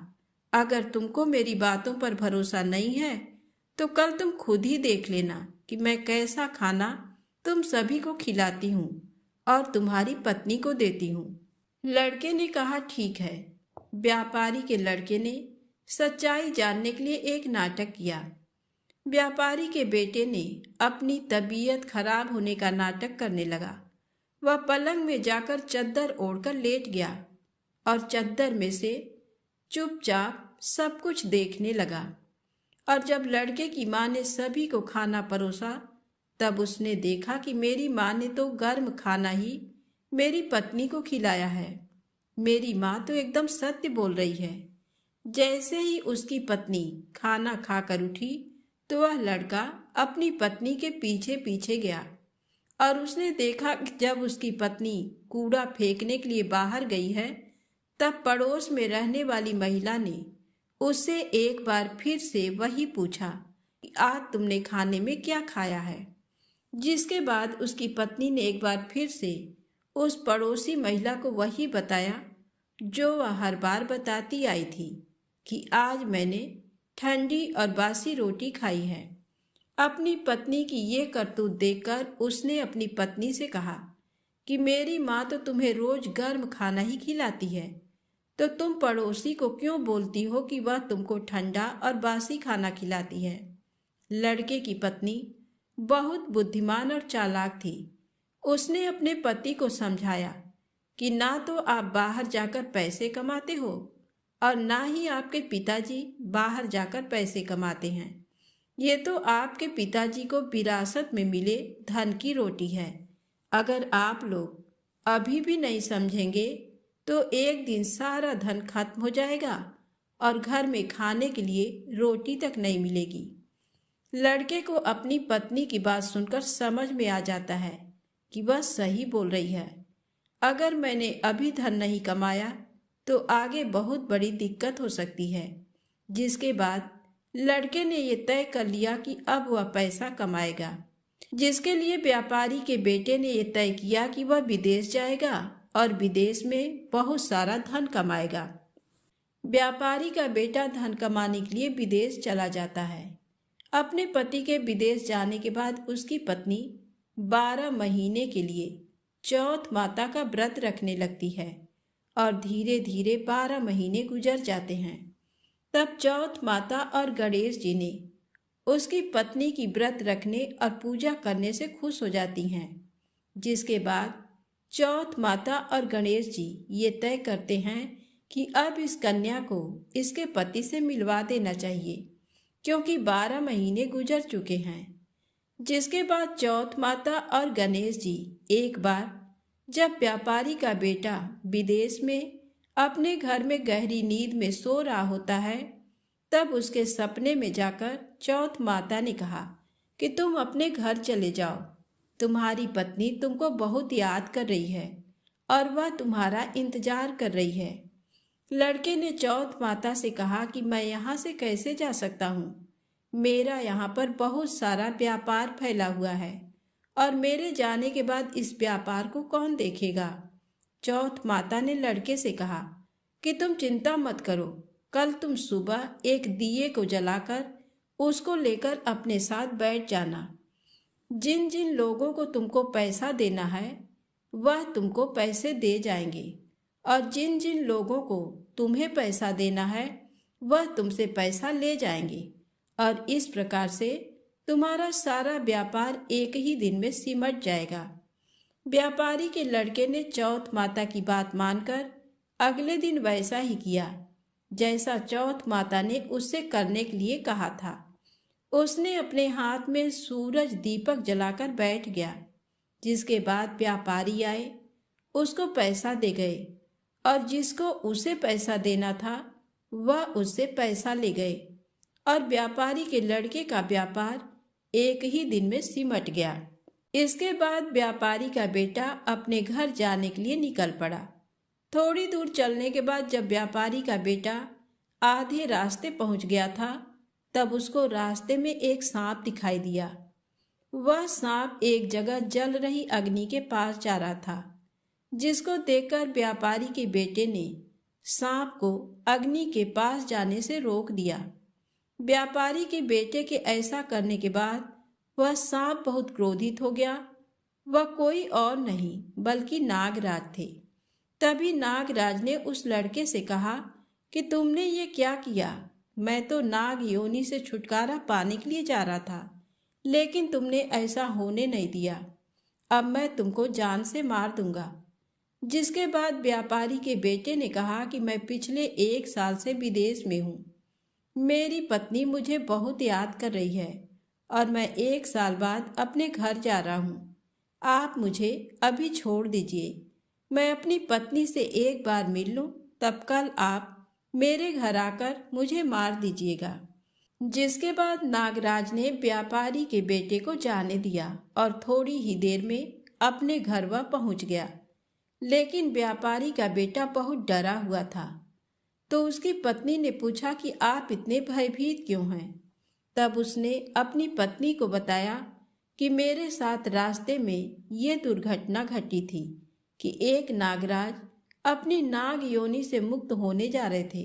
अगर तुमको मेरी बातों पर भरोसा नहीं है तो कल तुम खुद ही देख लेना कि मैं कैसा खाना तुम सभी को खिलाती हूँ और तुम्हारी पत्नी को देती हूँ। लड़के ने कहा, ठीक है। व्यापारी के लड़के ने सच्चाई जानने के लिए एक नाटक किया। व्यापारी के बेटे ने अपनी तबीयत खराब होने का नाटक करने लगा। वह पलंग में जाकर चद्दर ओढ़कर लेट गया और चद्दर में से चुपचाप सब कुछ देखने लगा। और जब लड़के की माँ ने सभी को खाना परोसा, तब उसने देखा कि मेरी माँ ने तो गर्म खाना ही मेरी पत्नी को खिलाया है। मेरी माँ तो एकदम सत्य बोल रही है। जैसे ही उसकी पत्नी खाना खाकर उठी, तो वह लड़का अपनी पत्नी के पीछे पीछे गया और उसने देखा कि जब उसकी पत्नी कूड़ा फेंकने के लिए बाहर गई है, तब पड़ोस में रहने वाली महिला ने उससे एक बार फिर से वही पूछा कि आज तुमने खाने में क्या खाया है। जिसके बाद उसकी पत्नी ने एक बार फिर से उस पड़ोसी महिला को वही बताया जो वह हर बार बताती आई थी कि आज मैंने ठंडी और बासी रोटी खाई है। अपनी पत्नी की ये करतूत देखकर उसने अपनी पत्नी से कहा कि मेरी माँ तो तुम्हें रोज गर्म खाना ही खिलाती है, तो तुम पड़ोसी को क्यों बोलती हो कि वह तुमको ठंडा और बासी खाना खिलाती है। लड़के की पत्नी बहुत बुद्धिमान और चालाक थी। उसने अपने पति को समझाया कि ना तो आप बाहर जाकर पैसे कमाते हो और ना ही आपके पिताजी बाहर जाकर पैसे कमाते हैं। ये तो आपके पिताजी को विरासत में मिले धन की रोटी है। अगर आप लोग अभी भी नहीं समझेंगे तो एक दिन सारा धन खत्म हो जाएगा और घर में खाने के लिए रोटी तक नहीं मिलेगी। लड़के को अपनी पत्नी की बात सुनकर समझ में आ जाता है कि वह सही बोल रही है। अगर मैंने अभी धन नहीं कमाया तो आगे बहुत बड़ी दिक्कत हो सकती है, जिसके बाद लड़के ने ये तय कर लिया कि अब वह पैसा कमाएगा, जिसके लिए व्यापारी के बेटे ने यह तय किया कि वह विदेश जाएगा और विदेश में बहुत सारा धन कमाएगा। व्यापारी का बेटा धन कमाने के लिए विदेश चला जाता है। अपने पति के विदेश जाने के बाद उसकी पत्नी 12 महीने के लिए चौथ माता का व्रत रखने लगती है और धीरे धीरे 12 महीने गुजर जाते हैं। तब चौथ माता और गणेश जी ने उसकी पत्नी की व्रत रखने और पूजा करने से खुश हो जाती हैं, जिसके बाद चौथ माता और गणेश जी ये तय करते हैं कि अब इस कन्या को इसके पति से मिलवा देना चाहिए, क्योंकि 12 महीने गुजर चुके हैं। जिसके बाद चौथ माता और गणेश जी एक बार जब व्यापारी का बेटा विदेश में अपने घर में गहरी नींद में सो रहा होता है, तब उसके सपने में जाकर चौथ माता ने कहा कि तुम अपने घर चले जाओ, तुम्हारी पत्नी तुमको बहुत याद कर रही है और वह तुम्हारा इंतजार कर रही है। लड़के ने चौथ माता से कहा कि मैं यहाँ से कैसे जा सकता हूँ, मेरा यहाँ पर बहुत सारा व्यापार फैला हुआ है और मेरे जाने के बाद इस व्यापार को कौन देखेगा। चौथ माता ने लड़के से कहा कि तुम चिंता मत करो, कल तुम सुबह एक दिए को जलाकर उसको लेकर अपने साथ बैठ जाना। जिन जिन लोगों को तुमको पैसा देना है वह तुमको पैसे दे जाएंगे और जिन जिन लोगों को तुम्हें पैसा देना है वह तुमसे पैसा ले जाएंगे और इस प्रकार से तुम्हारा सारा व्यापार एक ही दिन में सिमट जाएगा। व्यापारी के लड़के ने चौथ माता की बात मानकर अगले दिन वैसा ही किया जैसा चौथ माता ने उससे करने के लिए कहा था। उसने अपने हाथ में सूरज दीपक जलाकर बैठ गया, जिसके बाद व्यापारी आए, उसको पैसा दे गए और जिसको उसे पैसा देना था वह उससे पैसा ले गए और व्यापारी के लड़के का व्यापार एक ही दिन में सिमट गया। इसके बाद व्यापारी का बेटा अपने घर जाने के लिए निकल पड़ा। थोड़ी दूर चलने के बाद जब व्यापारी का बेटा आधे रास्ते पहुंच गया था, तब उसको रास्ते में एक सांप दिखाई दिया। वह सांप एक जगह जल रही अग्नि के पास जा रहा था, जिसको देखकर व्यापारी के बेटे ने सांप को अग्नि के पास जाने से रोक दिया। व्यापारी के बेटे के ऐसा करने के बाद वह सांप बहुत क्रोधित हो गया। वह कोई और नहीं बल्कि नागराज थे। तभी नागराज ने उस लड़के से कहा कि तुमने ये क्या किया? मैं तो नाग योनि से छुटकारा पाने के लिए जा रहा था, लेकिन तुमने ऐसा होने नहीं दिया। अब मैं तुमको जान से मार दूंगा। जिसके बाद व्यापारी के बेटे ने कहा कि मैं पिछले 1 साल से विदेश में हूँ। मेरी पत्नी मुझे बहुत याद कर रही है और मैं 1 साल बाद अपने घर जा रहा हूँ। आप मुझे अभी छोड़ दीजिए, मैं अपनी पत्नी से एक बार मिल लूँ, तब कल आप मेरे घर आकर मुझे मार दीजिएगा। जिसके बाद नागराज ने व्यापारी के बेटे को जाने दिया और थोड़ी ही देर में अपने घर वह पहुँच गया। लेकिन व्यापारी का बेटा बहुत डरा हुआ था, तो उसकी पत्नी ने पूछा कि आप इतने भयभीत क्यों हैं? तब उसने अपनी पत्नी को बताया कि मेरे साथ रास्ते में ये दुर्घटना घटी थी कि एक नागराज अपनी नाग योनि से मुक्त होने जा रहे थे,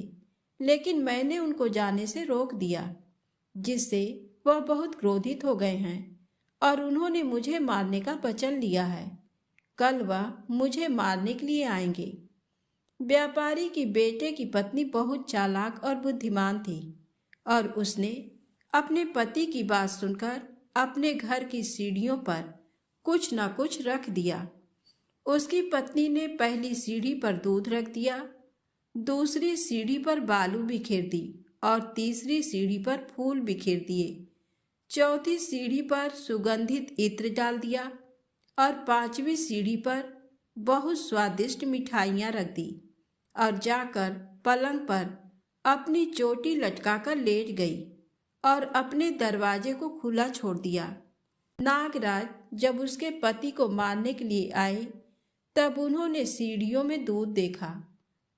लेकिन मैंने उनको जाने से रोक दिया, जिससे वह बहुत क्रोधित हो गए हैं और उन्होंने मुझे मारने का वचन लिया है। कल वह मुझे मारने के लिए आएंगे। व्यापारी की बेटे की पत्नी बहुत चालाक और बुद्धिमान थी और उसने अपने पति की बात सुनकर अपने घर की सीढ़ियों पर कुछ न कुछ रख दिया। उसकी पत्नी ने पहली सीढ़ी पर दूध रख दिया, दूसरी सीढ़ी पर बालू बिखेर दी और तीसरी सीढ़ी पर फूल बिखेर दिए, चौथी सीढ़ी पर सुगंधित इत्र डाल दिया और 5वीं सीढ़ी पर बहुत स्वादिष्ट मिठाइयाँ रख दी और जाकर पलंग पर अपनी चोटी लटकाकर लेट गई और अपने दरवाजे को खुला छोड़ दिया। नागराज जब उसके पति को मारने के लिए आए, तब उन्होंने सीढ़ियों में दूध देखा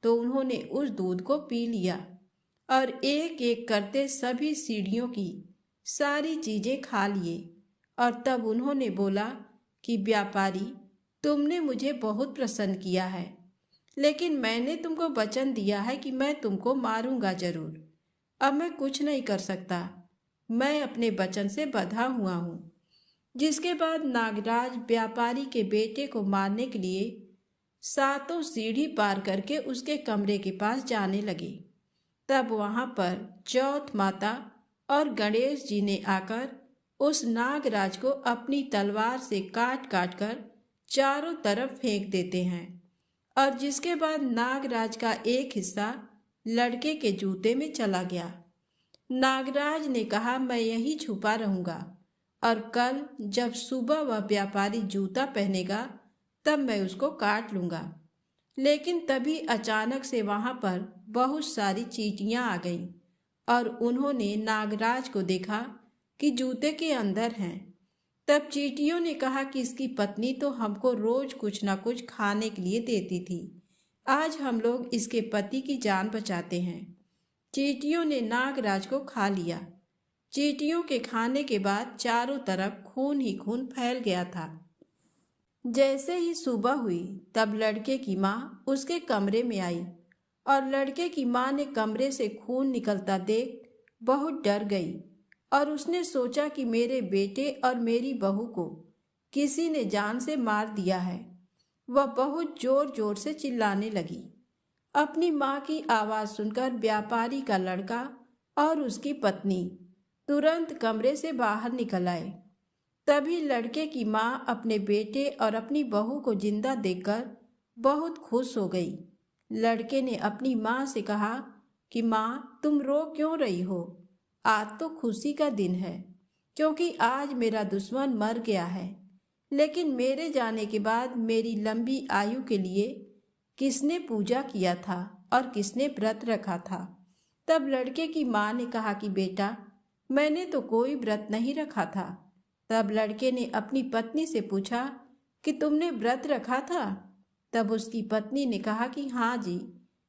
तो उन्होंने उस दूध को पी लिया और एक एक करते सभी सीढ़ियों की सारी चीजें खा लिए। और तब उन्होंने बोला कि व्यापारी, तुमने मुझे बहुत प्रसन्न किया है, लेकिन मैंने तुमको वचन दिया है कि मैं तुमको मारूंगा जरूर। अब मैं कुछ नहीं कर सकता, मैं अपने वचन से बंधा हुआ हूँ। जिसके बाद नागराज व्यापारी के बेटे को मारने के लिए सातों सीढ़ी पार करके उसके कमरे के पास जाने लगे। तब वहां पर चौथ माता और गणेश जी ने आकर उस नागराज को अपनी तलवार से काट काट कर चारों तरफ फेंक देते हैं। और जिसके बाद नागराज का एक हिस्सा लड़के के जूते में चला गया। नागराज ने कहा, मैं यहीं छुपा रहूंगा और कल जब सुबह वह व्यापारी जूता पहनेगा तब मैं उसको काट लूंगा। लेकिन तभी अचानक से वहां पर बहुत सारी चींटियां आ गईं और उन्होंने नागराज को देखा कि जूते के अंदर हैं। तब चींटियों ने कहा कि इसकी पत्नी तो हमको रोज कुछ ना कुछ खाने के लिए देती थी, आज हम लोग इसके पति की जान बचाते हैं। चींटियों ने नागराज को खा लिया। चींटियों के खाने के बाद चारों तरफ खून ही खून फैल गया था। जैसे ही सुबह हुई तब लड़के की माँ उसके कमरे में आई और लड़के की माँ ने कमरे से खून निकलता देख बहुत डर गई और उसने सोचा कि मेरे बेटे और मेरी बहू को किसी ने जान से मार दिया है। वह बहुत जोर जोर से चिल्लाने लगी। अपनी माँ की आवाज सुनकर व्यापारी का लड़का और उसकी पत्नी तुरंत कमरे से बाहर निकल आए। तभी लड़के की माँ अपने बेटे और अपनी बहू को जिंदा देखकर बहुत खुश हो गई। लड़के ने अपनी माँ से कहा कि माँ, तुम रो क्यों रही हो? आज तो खुशी का दिन है, क्योंकि आज मेरा दुश्मन मर गया है। लेकिन मेरे जाने के बाद मेरी लंबी आयु के लिए किसने पूजा किया था और किसने व्रत रखा था? तब लड़के की माँ ने कहा कि बेटा, मैंने तो कोई व्रत नहीं रखा था। तब लड़के ने अपनी पत्नी से पूछा कि तुमने व्रत रखा था? तब उसकी पत्नी ने कहा कि हाँ जी,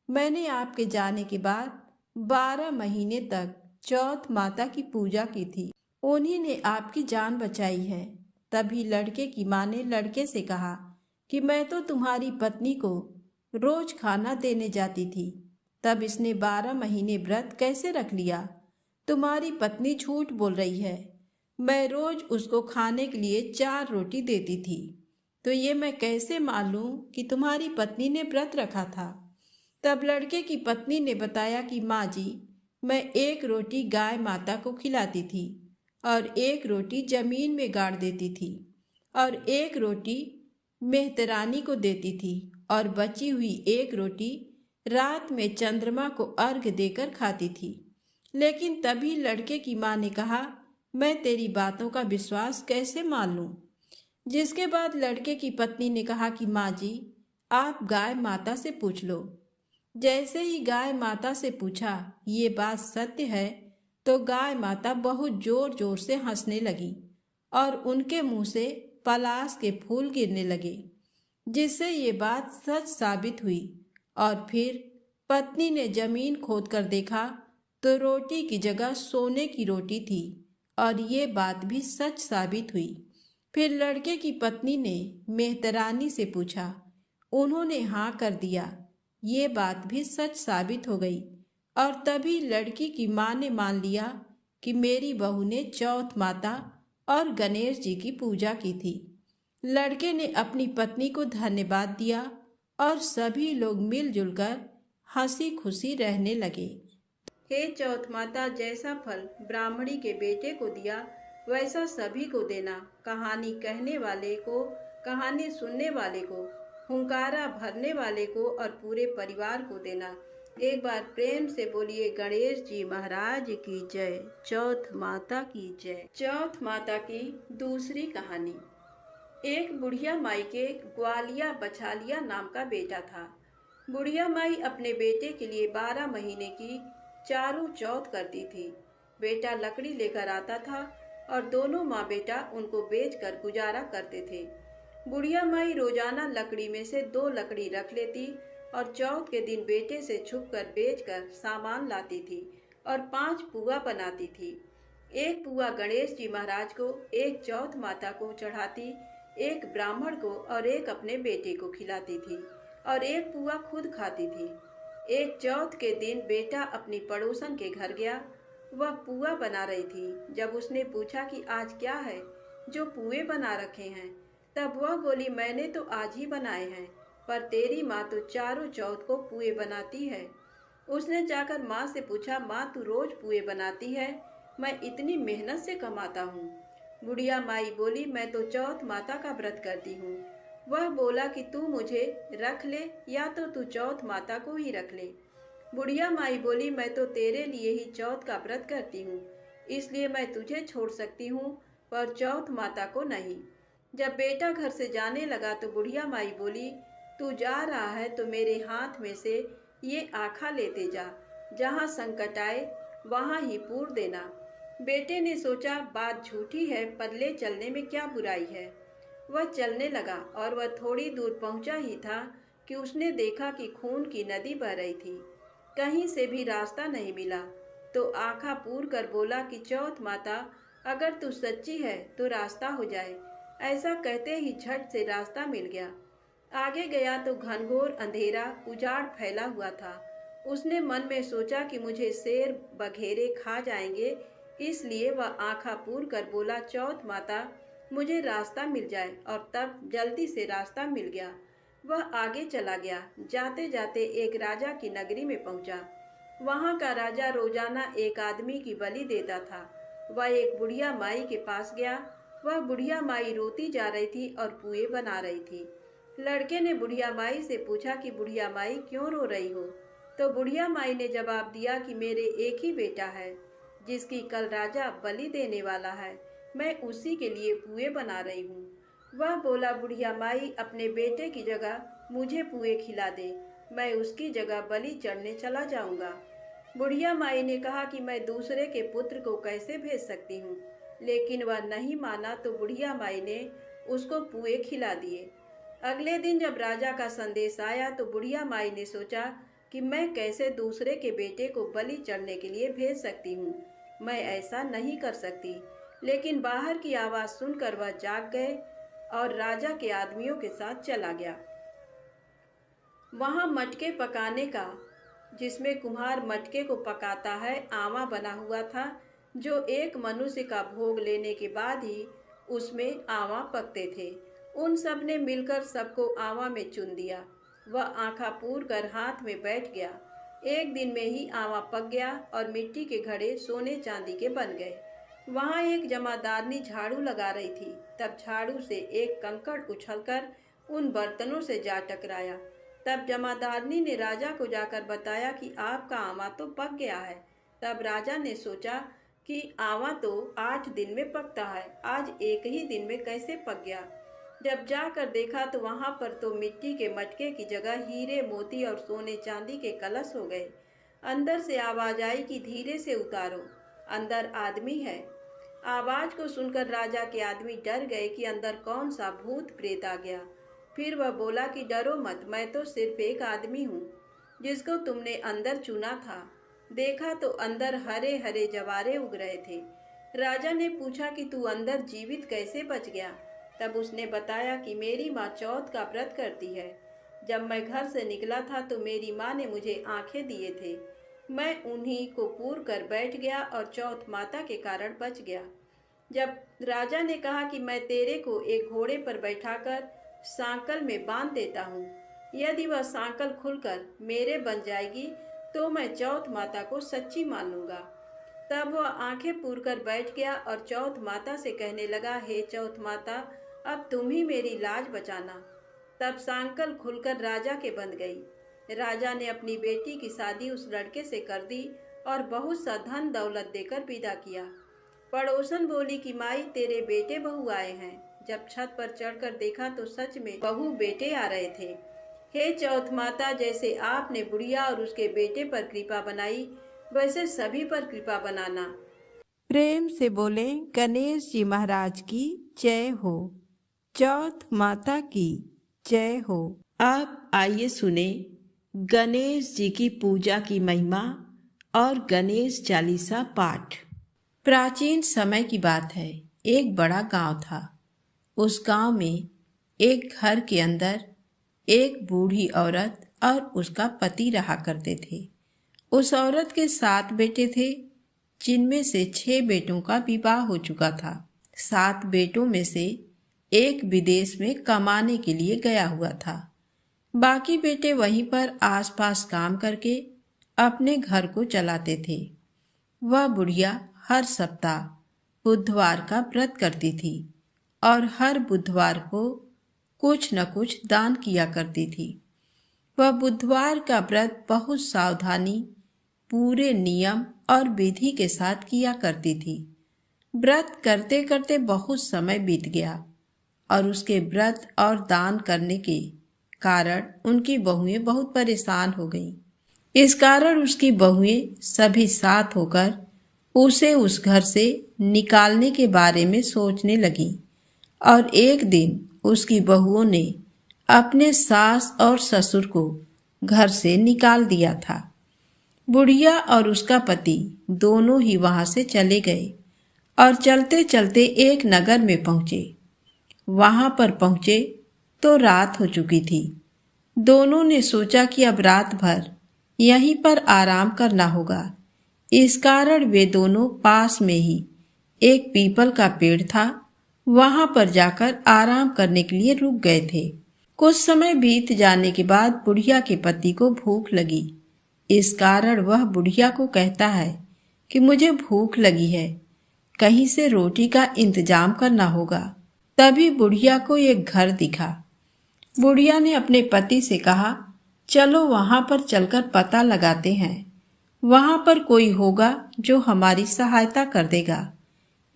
मैंने आपके जाने के बाद 12 महीने तक चौथ माता की पूजा की थी, उन्हीं ने आपकी जान बचाई है। तभी लड़के की माँ ने लड़के से कहा कि मैं तो तुम्हारी पत्नी को रोज खाना देने जाती थी, तब इसने 12 महीने व्रत कैसे रख लिया? तुम्हारी पत्नी झूठ बोल रही है, मैं रोज उसको खाने के लिए 4 रोटी देती थी, तो ये मैं कैसे मान लूं कि तुम्हारी पत्नी ने व्रत रखा था? तब लड़के की पत्नी ने बताया कि माँ जी, मैं 1 रोटी गाय माता को खिलाती थी और 1 रोटी जमीन में गाड़ देती थी और 1 रोटी मेहतरानी को देती थी और बची हुई 1 रोटी रात में चंद्रमा को अर्घ देकर खाती थी। लेकिन तभी लड़के की माँ ने कहा, मैं तेरी बातों का विश्वास कैसे मान लूं? जिसके बाद लड़के की पत्नी ने कहा कि माँ जी, आप गाय माता से पूछ लो। जैसे ही गाय माता से पूछा ये बात सत्य है, तो गाय माता बहुत जोर जोर से हंसने लगी और उनके मुंह से पलाश के फूल गिरने लगे, जिससे ये बात सच साबित हुई। और फिर पत्नी ने जमीन खोद कर देखा तो रोटी की जगह सोने की रोटी थी और ये बात भी सच साबित हुई। फिर लड़के की पत्नी ने मेहतरानी से पूछा, उन्होंने हाँ कर दिया, ये बात भी सच साबित हो गई। और तभी लड़की की माँ ने मान लिया कि मेरी बहू ने चौथ माता और गणेश जी की पूजा की थी। लड़के ने अपनी पत्नी को धन्यवाद दिया और सभी लोग मिलजुल कर हंसी खुशी रहने लगे। हे चौथ माता, जैसा फल ब्राह्मणी के बेटे को दिया वैसा सभी को देना। कहानी कहने वाले को, कहानी सुनने वाले को, हुंकारा भरने वाले को और पूरे परिवार को देना। एक बार प्रेम से बोलिए गणेश जी महाराज की जय, चौथ माता की जय। चौथ माता की दूसरी कहानी। एक बुढ़िया माई के ग्वालिया बछालिया नाम का बेटा था। बुढ़िया माई अपने बेटे के लिए 12 महीने की चारों चौथ करती थी। बेटा लकड़ी लेकर आता था और दोनों माँ बेटा उनको बेचकर गुजारा करते थे। बुढ़िया माई रोजाना लकड़ी में से 2 लकड़ी रख लेती और चौथ के दिन बेटे से छुपकर बेचकर सामान लाती थी और 5 पुआ बनाती थी। एक पुआ गणेश जी महाराज को, एक चौथ माता को चढ़ाती, एक ब्राह्मण को और एक अपने बेटे को खिलाती थी और एक पुआ खुद खाती थी। एक चौथ के दिन बेटा अपनी पड़ोसन के घर गया। वह पुआ बना रही थी। जब उसने पूछा कि आज क्या है जो पुए बना रखे हैं, तब वह बोली, मैंने तो आज ही बनाए हैं, पर तेरी माँ तो चारों चौथ को पुए बनाती है। उसने जाकर माँ से पूछा, माँ तू रोज पुए बनाती है, मैं इतनी मेहनत से कमाता हूँ। बुढ़िया माई बोली, मैं तो चौथ माता का व्रत करती हूँ। वह बोला कि तू मुझे रख ले या तो तू चौथ माता को ही रख ले। बुढ़िया माई बोली, मैं तो तेरे लिए ही चौथ का व्रत करती हूँ, इसलिए मैं तुझे छोड़ सकती हूँ, पर चौथ माता को नहीं। जब बेटा घर से जाने लगा तो बुढ़िया माई बोली, तू जा रहा है तो मेरे हाथ में से ये आखा लेते जा, जहाँ संकट आए वहाँ ही पूर देना। बेटे ने सोचा, बात झूठी है, पर ले चलने में क्या बुराई है। वह चलने लगा और वह थोड़ी दूर पहुंचा ही था कि उसने देखा कि खून की नदी बह रही थी। कहीं से भी रास्ता नहीं मिला तो आंखा पूर कर बोला कि चौथ माता, अगर तू सच्ची है तो रास्ता हो जाए। ऐसा कहते ही झट से रास्ता मिल गया। आगे गया तो घनघोर अंधेरा उजाड़ फैला हुआ था। उसने मन में सोचा कि मुझे शेर बघेरे खा जाएंगे, इसलिए वह आंखा पूर कर बोला, चौथ माता मुझे रास्ता मिल जाए, और तब जल्दी से रास्ता मिल गया। वह आगे चला गया। जाते जाते एक राजा की नगरी में पहुंचा। वहां का राजा रोजाना एक आदमी की बलि देता था। वह एक बुढ़िया माई के पास गया। वह बुढ़िया माई रोती जा रही थी और पुए बना रही थी। लड़के ने बुढ़िया माई से पूछा कि बुढ़िया माई क्यों रो रही हो? तो बुढ़िया माई ने जवाब दिया कि मेरे एक ही बेटा है, जिसकी कल राजा बलि देने वाला है, मैं उसी के लिए पुए बना रही हूँ। वह बोला, बुढ़िया माई अपने बेटे की जगह मुझे पुए खिला दे, मैं उसकी जगह बलि चढ़ने चला जाऊंगा। बुढ़िया माई ने कहा कि मैं दूसरे के पुत्र को कैसे भेज सकती हूँ, लेकिन वह नहीं माना तो बुढ़िया माई ने उसको पुए खिला दिए। अगले दिन जब राजा का संदेश आया तो बुढ़िया माई ने सोचा कि मैं कैसे दूसरे के बेटे को बलि चढ़ने के लिए भेज सकती हूँ, मैं ऐसा नहीं कर सकती। लेकिन बाहर की आवाज़ सुनकर वह जाग गए और राजा के आदमियों के साथ चला गया। वहां मटके पकाने का, जिसमें कुम्हार मटके को पकाता है, आवा बना हुआ था, जो एक मनुष्य का भोग लेने के बाद ही उसमें आवा पकते थे। उन सब ने मिलकर सबको आवा में चुन दिया। वह आंखा पूर कर हाथ में बैठ गया। एक दिन में ही आवा पक गया और मिट्टी के घड़े सोने चांदी के बन गए। वहां एक जमादारनी झाड़ू लगा रही थी। तब झाड़ू से एक कंकड़ उछलकर उन बर्तनों से जा टकराया। तब जमादारनी ने राजा को जाकर बताया कि आपका आवा तो पक गया है। तब राजा ने सोचा कि आवा तो 8 दिन में पकता है, आज एक ही दिन में कैसे पक गया। जब जाकर देखा तो वहां पर तो मिट्टी के मटके की जगह हीरे मोती और सोने चांदी के कलश हो गए। अंदर से आवाज आई कि धीरे से उतारो, अंदर आदमी है। आवाज को सुनकर राजा के आदमी डर गए कि अंदर कौन सा भूत प्रेत आ गया। फिर वह बोला कि डरो मत, मैं तो सिर्फ एक आदमी हूँ जिसको तुमने अंदर चुना था। देखा तो अंदर हरे हरे जवारे उग रहे थे। राजा ने पूछा कि तू अंदर जीवित कैसे बच गया? तब उसने बताया कि मेरी माँ चौथ का व्रत करती है। जब मैं घर से निकला था तो मेरी माँ ने मुझे आंखें दिए थे, मैं उन्हीं को पूर कर बैठ गया और चौथ माता के कारण बच गया। जब राजा ने कहा कि मैं तेरे को एक घोड़े पर बैठाकर सांकल में बांध देता हूँ, यदि वह सांकल खुलकर मेरे बन जाएगी तो मैं चौथ माता को सच्ची मान लूंगा। तब वह आंखें पूर कर बैठ गया और चौथ माता से कहने लगा, हे चौथ माता, अब तुम ही मेरी लाज बचाना। तब सांकल खुलकर राजा के बंध गई। राजा ने अपनी बेटी की शादी उस लड़के से कर दी और बहुत सा धन दौलत देकर विदा किया। पड़ोसन बोली कि माई तेरे बेटे बहू आए हैं। जब छत पर चढ़कर देखा तो सच में बहू बेटे आ रहे थे। हे चौथ माता, जैसे आपने बुढ़िया और उसके बेटे पर कृपा बनाई, वैसे सभी पर कृपा बनाना। प्रेम से बोले गणेश जी महाराज की जय हो, चौथ माता की जय हो। आप आइए सुने गणेश जी की पूजा की महिमा और गणेश चालीसा पाठ। प्राचीन समय की बात है। एक बड़ा गांव था। उस गांव में एक घर के अंदर एक बूढ़ी औरत और उसका पति रहा करते थे। उस औरत के 7 बेटे थे, जिनमें से 6 बेटों का विवाह हो चुका था। 7 बेटों में से एक विदेश में कमाने के लिए गया हुआ था। बाकी बेटे वहीं पर आसपास काम करके अपने घर को चलाते थे। वह बुढ़िया हर सप्ताह बुधवार का व्रत करती थी और हर बुधवार को कुछ न कुछ दान किया करती थी। वह बुधवार का व्रत बहुत सावधानी, पूरे नियम और विधि के साथ किया करती थी। व्रत करते करते बहुत समय बीत गया और उसके व्रत और दान करने के कारण उनकी बहुएं बहुत परेशान हो गईं। इस कारण उसकी बहुएं सभी साथ होकर उसे उस घर से निकालने के बारे में सोचने लगीं। और एक दिन उसकी बहुओं ने अपने सास और ससुर को घर से निकाल दिया था। बुढ़िया और उसका पति दोनों ही वहां से चले गए और चलते चलते एक नगर में पहुंचे। वहां पर पहुंचे तो रात हो चुकी थी। दोनों ने सोचा कि अब रात भर यहीं पर आराम करना होगा। इस कारण वे दोनों पास में ही एक पीपल का पेड़ था, वहां पर जाकर आराम करने के लिए रुक गए थे। कुछ समय बीत जाने के बाद बुढ़िया के पति को भूख लगी। इस कारण वह बुढ़िया को कहता है कि मुझे भूख लगी है, कहीं से रोटी का इंतजाम करना होगा। तभी बुढ़िया को एक घर दिखा। बुढ़िया ने अपने पति से कहा, चलो वहां पर चलकर पता लगाते हैं, वहां पर कोई होगा जो हमारी सहायता कर देगा।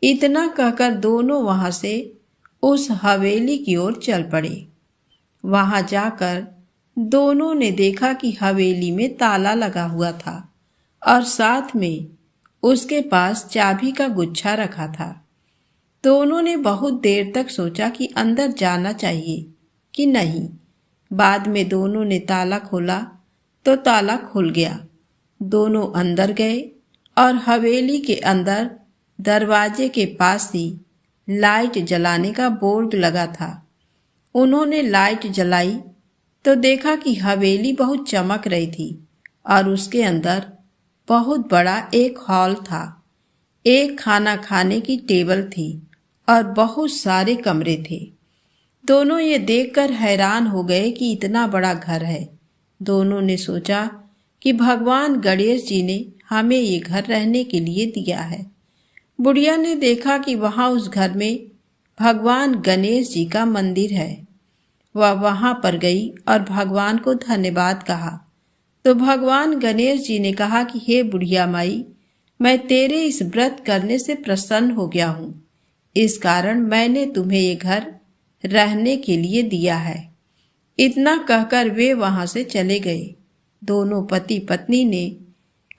इतना कहकर दोनों वहां से उस हवेली की ओर चल पड़े। वहां जाकर दोनों ने देखा कि हवेली में ताला लगा हुआ था और साथ में उसके पास चाबी का गुच्छा रखा था। दोनों ने बहुत देर तक सोचा कि अंदर जाना चाहिए कि नहीं। बाद में दोनों ने ताला खोला तो ताला खुल गया। दोनों अंदर गए और हवेली के अंदर दरवाजे के पास ही लाइट जलाने का बोर्ड लगा था। उन्होंने लाइट जलाई तो देखा कि हवेली बहुत चमक रही थी और उसके अंदर बहुत बड़ा एक हॉल था। एक खाना खाने की टेबल थी और बहुत सारे कमरे थे। दोनों ये देखकर हैरान हो गए कि इतना बड़ा घर है। दोनों ने सोचा कि भगवान गणेश जी ने हमें ये घर रहने के लिए दिया है। बुढ़िया ने देखा कि वहाँ उस घर में भगवान गणेश जी का मंदिर है। वह वहाँ पर गई और भगवान को धन्यवाद कहा। तो भगवान गणेश जी ने कहा कि हे बुढ़िया माई, मैं तेरे इस व्रत करने से प्रसन्न हो गया हूँ। इस कारण मैंने तुम्हें ये घर रहने के लिए दिया है। इतना कहकर वे वहां से चले गए। दोनों पति पत्नी ने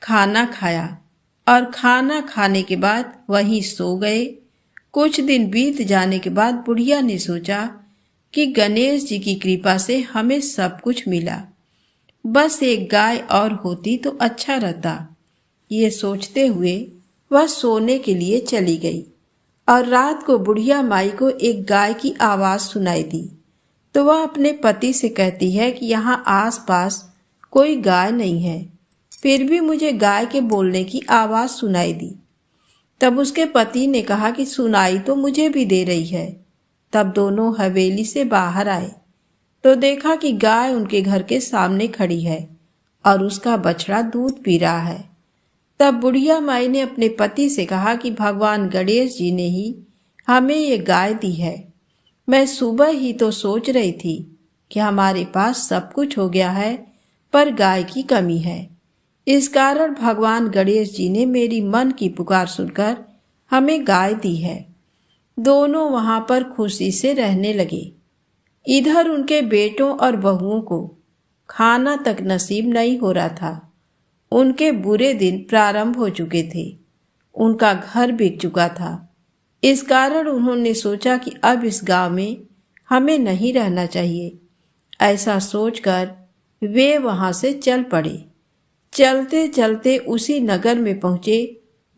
खाना खाया और खाना खाने के बाद वहीं सो गए। कुछ दिन बीत जाने के बाद बुढ़िया ने सोचा कि गणेश जी की कृपा से हमें सब कुछ मिला, बस एक गाय और होती तो अच्छा रहता। ये सोचते हुए वह सोने के लिए चली गई और रात को बुढ़िया माई को एक गाय की आवाज सुनाई दी। तो वह अपने पति से कहती है कि यहाँ आसपास कोई गाय नहीं है, फिर भी मुझे गाय के बोलने की आवाज सुनाई दी। तब उसके पति ने कहा कि सुनाई तो मुझे भी दे रही है। तब दोनों हवेली से बाहर आए तो देखा कि गाय उनके घर के सामने खड़ी है और उसका बछड़ा दूध पी रहा है। तब बुढ़िया माई ने अपने पति से कहा कि भगवान गणेश जी ने ही हमें ये गाय दी है। मैं सुबह ही तो सोच रही थी कि हमारे पास सब कुछ हो गया है, पर गाय की कमी है। इस कारण भगवान गणेश जी ने मेरी मन की पुकार सुनकर हमें गाय दी है। दोनों वहां पर खुशी से रहने लगे। इधर उनके बेटों और बहुओं को खाना तक नसीब नहीं हो रहा था। उनके बुरे दिन प्रारंभ हो चुके थे। उनका घर बिक चुका था। इस कारण उन्होंने सोचा कि अब इस गांव में हमें नहीं रहना चाहिए। ऐसा सोचकर वे वहां से चल पड़े। चलते चलते उसी नगर में पहुंचे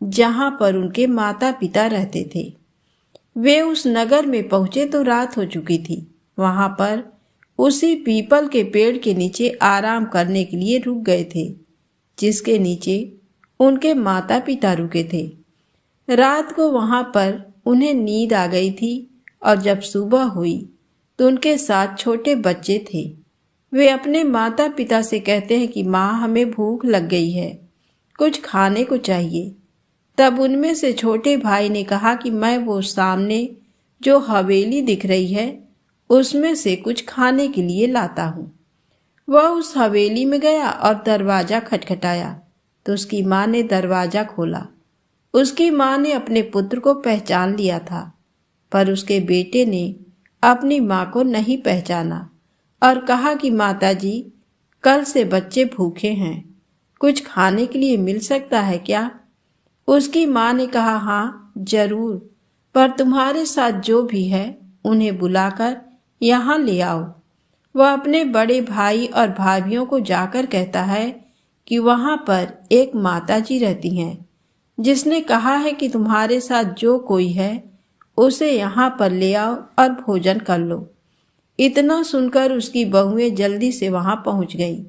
जहां पर उनके माता पिता रहते थे। वे उस नगर में पहुंचे तो रात हो चुकी थी। वहां पर उसी पीपल के पेड़ के नीचे आराम करने के लिए रुक गए थे, जिसके नीचे उनके माता पिता रुके थे। रात को वहां पर उन्हें नींद आ गई थी और जब सुबह हुई तो उनके साथ छोटे बच्चे थे। वे अपने माता पिता से कहते हैं कि माँ, हमें भूख लग गई है, कुछ खाने को चाहिए। तब उनमें से छोटे भाई ने कहा कि मैं वो सामने जो हवेली दिख रही है उसमें से कुछ खाने के लिए लाता हूँ। वह उस हवेली में गया और दरवाजा खटखटाया तो उसकी माँ ने दरवाजा खोला। उसकी माँ ने अपने पुत्र को पहचान लिया था, पर उसके बेटे ने अपनी माँ को नहीं पहचाना और कहा कि माताजी, कल से बच्चे भूखे हैं, कुछ खाने के लिए मिल सकता है क्या? उसकी माँ ने कहा, हाँ जरूर, पर तुम्हारे साथ जो भी है उन्हें बुलाकर यहाँ ले आओ। वह अपने बड़े भाई और भाभियों को जाकर कहता है कि वहाँ पर एक माताजी रहती हैं, जिसने कहा है कि तुम्हारे साथ जो कोई है उसे यहाँ पर ले आओ और भोजन कर लो। इतना सुनकर उसकी बहुएं जल्दी से वहां पहुंच गईं।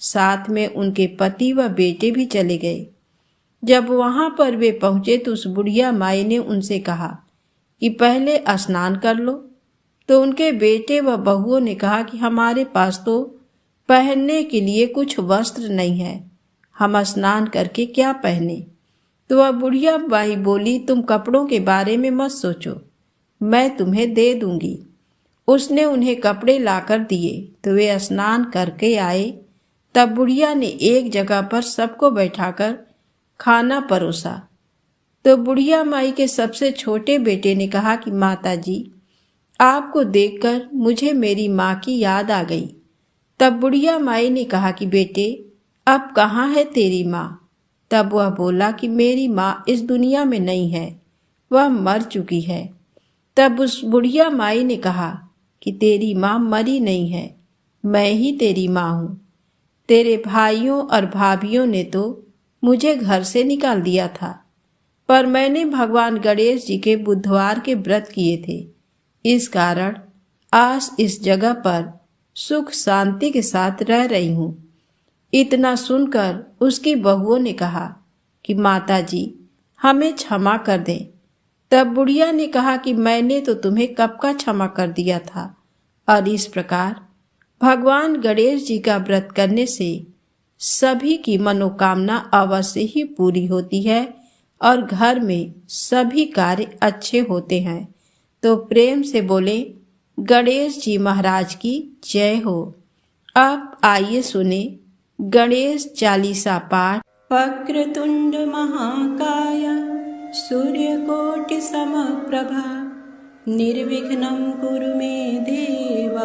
साथ में उनके पति व बेटे भी चले गए। जब वहां पर वे पहुंचे तो उस बुढ़िया माई ने उनसे कहा कि पहले स्नान कर लो। तो उनके बेटे व बहुओं ने कहा कि हमारे पास तो पहनने के लिए कुछ वस्त्र नहीं है, हम स्नान करके क्या पहने। तो वह बुढ़िया माई बोली, तुम कपड़ों के बारे में मत सोचो, मैं तुम्हें दे दूंगी। उसने उन्हें कपड़े लाकर दिए तो वे स्नान करके आए। तब बुढ़िया ने एक जगह पर सबको बैठाकर खाना परोसा। तो बुढ़िया माई के सबसे छोटे बेटे ने कहा कि माताजी, आपको देखकर मुझे मेरी माँ की याद आ गई। तब बुढ़िया माई ने कहा कि बेटे, अब कहाँ है तेरी माँ? तब वह बोला कि मेरी माँ इस दुनिया में नहीं है, वह मर चुकी है। तब उस बुढ़िया माई ने कहा कि तेरी माँ मरी नहीं है, मैं ही तेरी माँ हूँ। तेरे भाइयों और भाभियों ने तो मुझे घर से निकाल दिया था, पर मैंने भगवान गणेश जी के बुधवार के व्रत किए थे, इस कारण आज इस जगह पर सुख शांति के साथ रह रही हूँ। इतना सुनकर उसकी बहुओं ने कहा कि माताजी, हमें क्षमा कर दें। तब बुढ़िया ने कहा कि मैंने तो तुम्हें कब का क्षमा कर दिया था। और इस प्रकार भगवान गणेश जी का व्रत करने से सभी की मनोकामना अवश्य ही पूरी होती है और घर में सभी कार्य अच्छे होते हैं। तो प्रेम से बोले गणेश जी महाराज की जय हो। अब आइए सुने गणेश चालीसा पाठ। वक्रतुंड महाकाय सूर्यकोटि समप्रभा निर्विघ्नं कुरु मे देव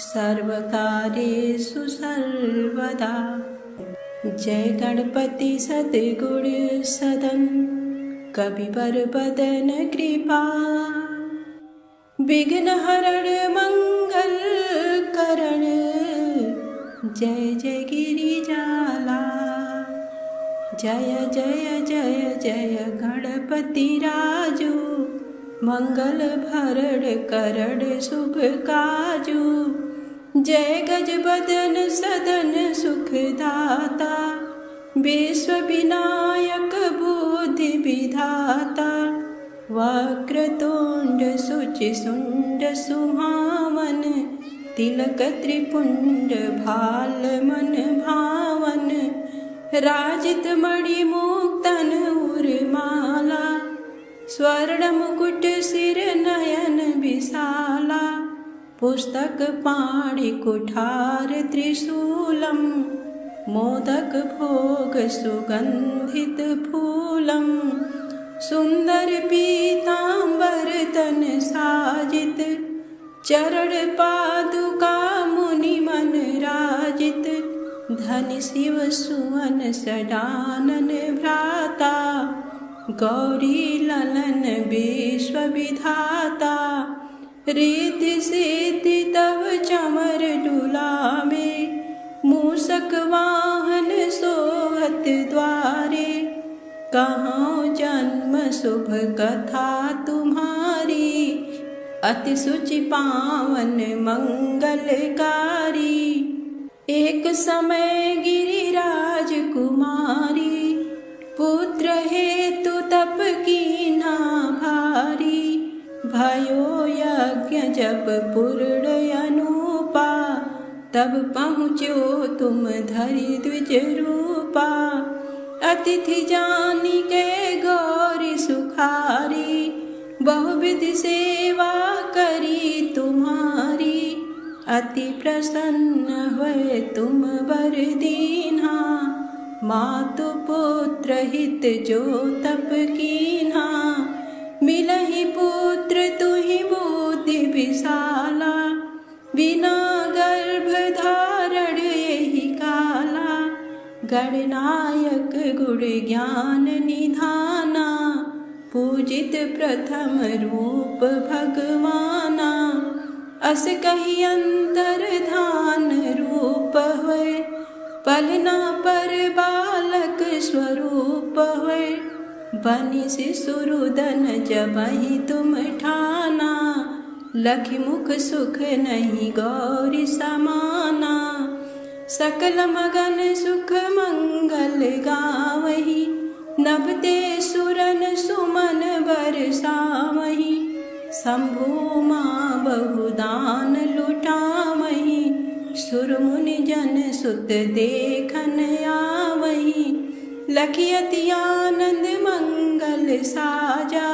सर्वकार्येषु सर्वदा। जय गणपति सद्गुण सदन कविवर बदन कृपा विघ्न हरण मंगल करण जय जय गिरिजाला। जय जय जय जय गणपति राजू मंगल भरण करण शुभ काजू। जय गज बदन सदन सुखदाता विश्व विनायक बुद्धि विधाता। वक्रतुंड शुचि सुंड सुहावन तिलक त्रिपुंड भाल मन भावन। राजित मणि मुक्तन उर्माला स्वर्ण मुकुट सिर नयन विशाला। पुस्तक पाणि कुठार त्रिशूलम मोदक भोग सुगंधित फूलम। सुंदर पीतांबर तन साजित चरण पादुका मुनि मन राजित। धनि शिव सुवन सडानन भ्राता गौरी ललन विश्व विधाता। रिद्धि सिद्धि तव चमर डुलावे मूषक वाहन सोहत द्वारे, कहाँ जन्म शुभ कथा तुम्हारी। अति सुचि पावन मंगलकारी, एक समय गिरिराज कुमारी। पुत्र हेतु तप कीन्हा भारी, भयो यज्ञ जब पूर्ण अनुपा। तब पहुँचो तुम धरि द्विज रूपा, अतिथि जानी के गौरी सुखारी। बहुविधि सेवा करी तुम्हारी, अति प्रसन्न हुए तुम वर दीन्हा। मातु पुत्र हित जो तप कीन्हा, मिलहि पुत्र तुहि बुद्धि विशाला। बिना गर्भ धारण यही काला, गणनायक गुण ज्ञान निधाना। पूजित प्रथम रूप भगवाना, अस कही अंतर ध्यान रूप हुए। पलना पर बालक स्वरूप हुए, बनि शिशुरुदन जबहि तुम ठाना। लखि मुख सुख नहीं गौरी समाना, सकल मगन सुख मंगल गावही। नभते सुरन सुमन बरसावही, शंभु माँ बहुदान लुटावही। सुर मुनि जन सुत देखन आवही, लखि अति आनंद मंगल साजा।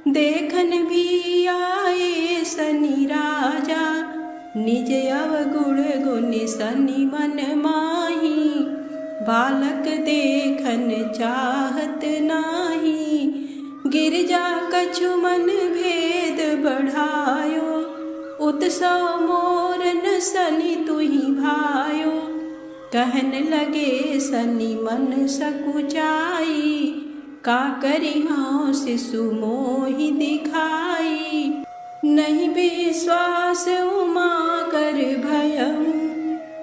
देखन भी आए सनि राजा, निज अवगुण गुनि सनि मन माही। बालक देखन चाहत नाही, गिरजा कछु मन भेद बढ़ायो। उत्सव मोरन सनि तुहि भायो, कहन लगे सनि मन सकुचाई। का करिहाँ शिशु मोहि दिखाई, नहीं विश्वास उमा कर भयउ।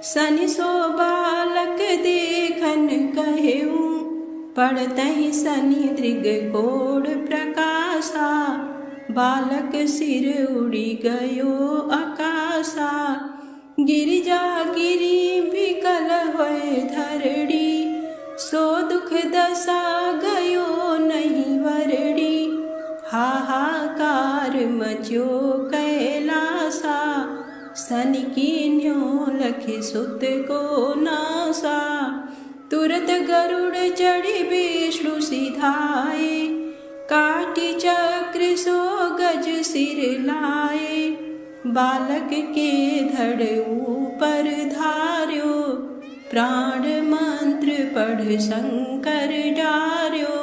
सनि सो बालक देखन कहेउ, पड़तहि सनि दृग कोड प्रकाशा। बालक सिर उड़ी गयो आकाशा, गिरिजा गिरी विकल होए धरड़ी। सो दुख दशा गयो नहीं वरड़ी, हाहाकार मचो कैलासा। सनि कीन्यो लखि सुत को नासा, तुरत गरुड़ चढ़ी विष्णु सिधाए। काटी चक्र सो गज सिर लाए, बालक के धड़ ऊपर धार्यो। प्राण मंत्र पढ़ शंकर डार्यो,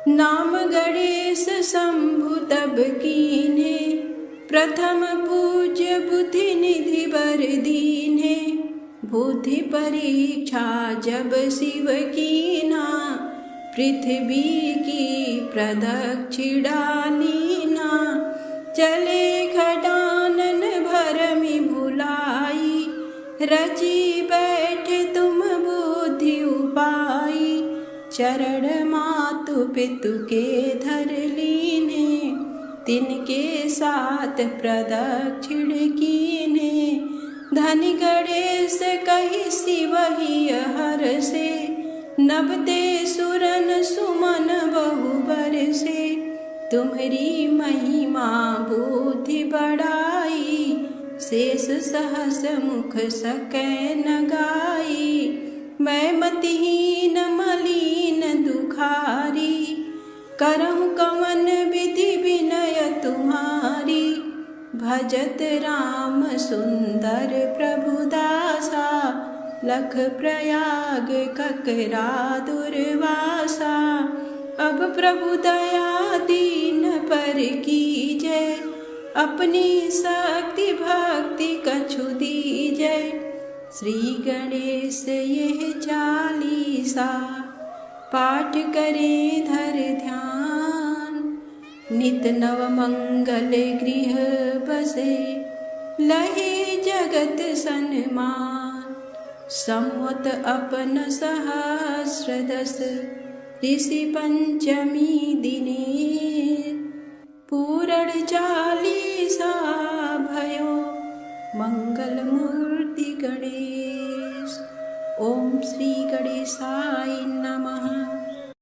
नाम गणेश शंभु तब कीन्हे। प्रथम पूज्य बुद्धि निधि वर दीन्हे, बुद्धि परीक्षा जब शिव कीन्हा। पृथ्वी की प्रदक्षिणा लीना, चले खडानन भरमि भुलाई। रची बैठे तुम बुद्धि उपाई, चरण मातु पितु के धर लीने। तिनके साथ प्रदक्षिण कीने, धनि गणेश कहि शिवहि हर से। नभते सुरन सुमन बहु बरसे, तुम्हरी महिमा बुद्धि बढ़ाई। शेष सहस मुख सकै न गाई, मैं मतिहीन मलिन दुखारी। करहु कवन विधि विनय तुम्हारी, भजत राम सुंदर प्रभु दासा। लख प्रयाग ककरा दुर्वासा, अब प्रभु दया दीन पर कीजय। अपनी शक्ति भक्ति कछु दीजय, श्री गणेश यह चालीसा। पाठ करें धर ध्यान, नित नव मंगल गृह बसे। लहे जगत सन्मान, संवत अपन सहस्रदश ऋषि पंचमी दिने पूरण 40 भयो मंगल मूर्ति गणेश। ओम श्री गणेशाय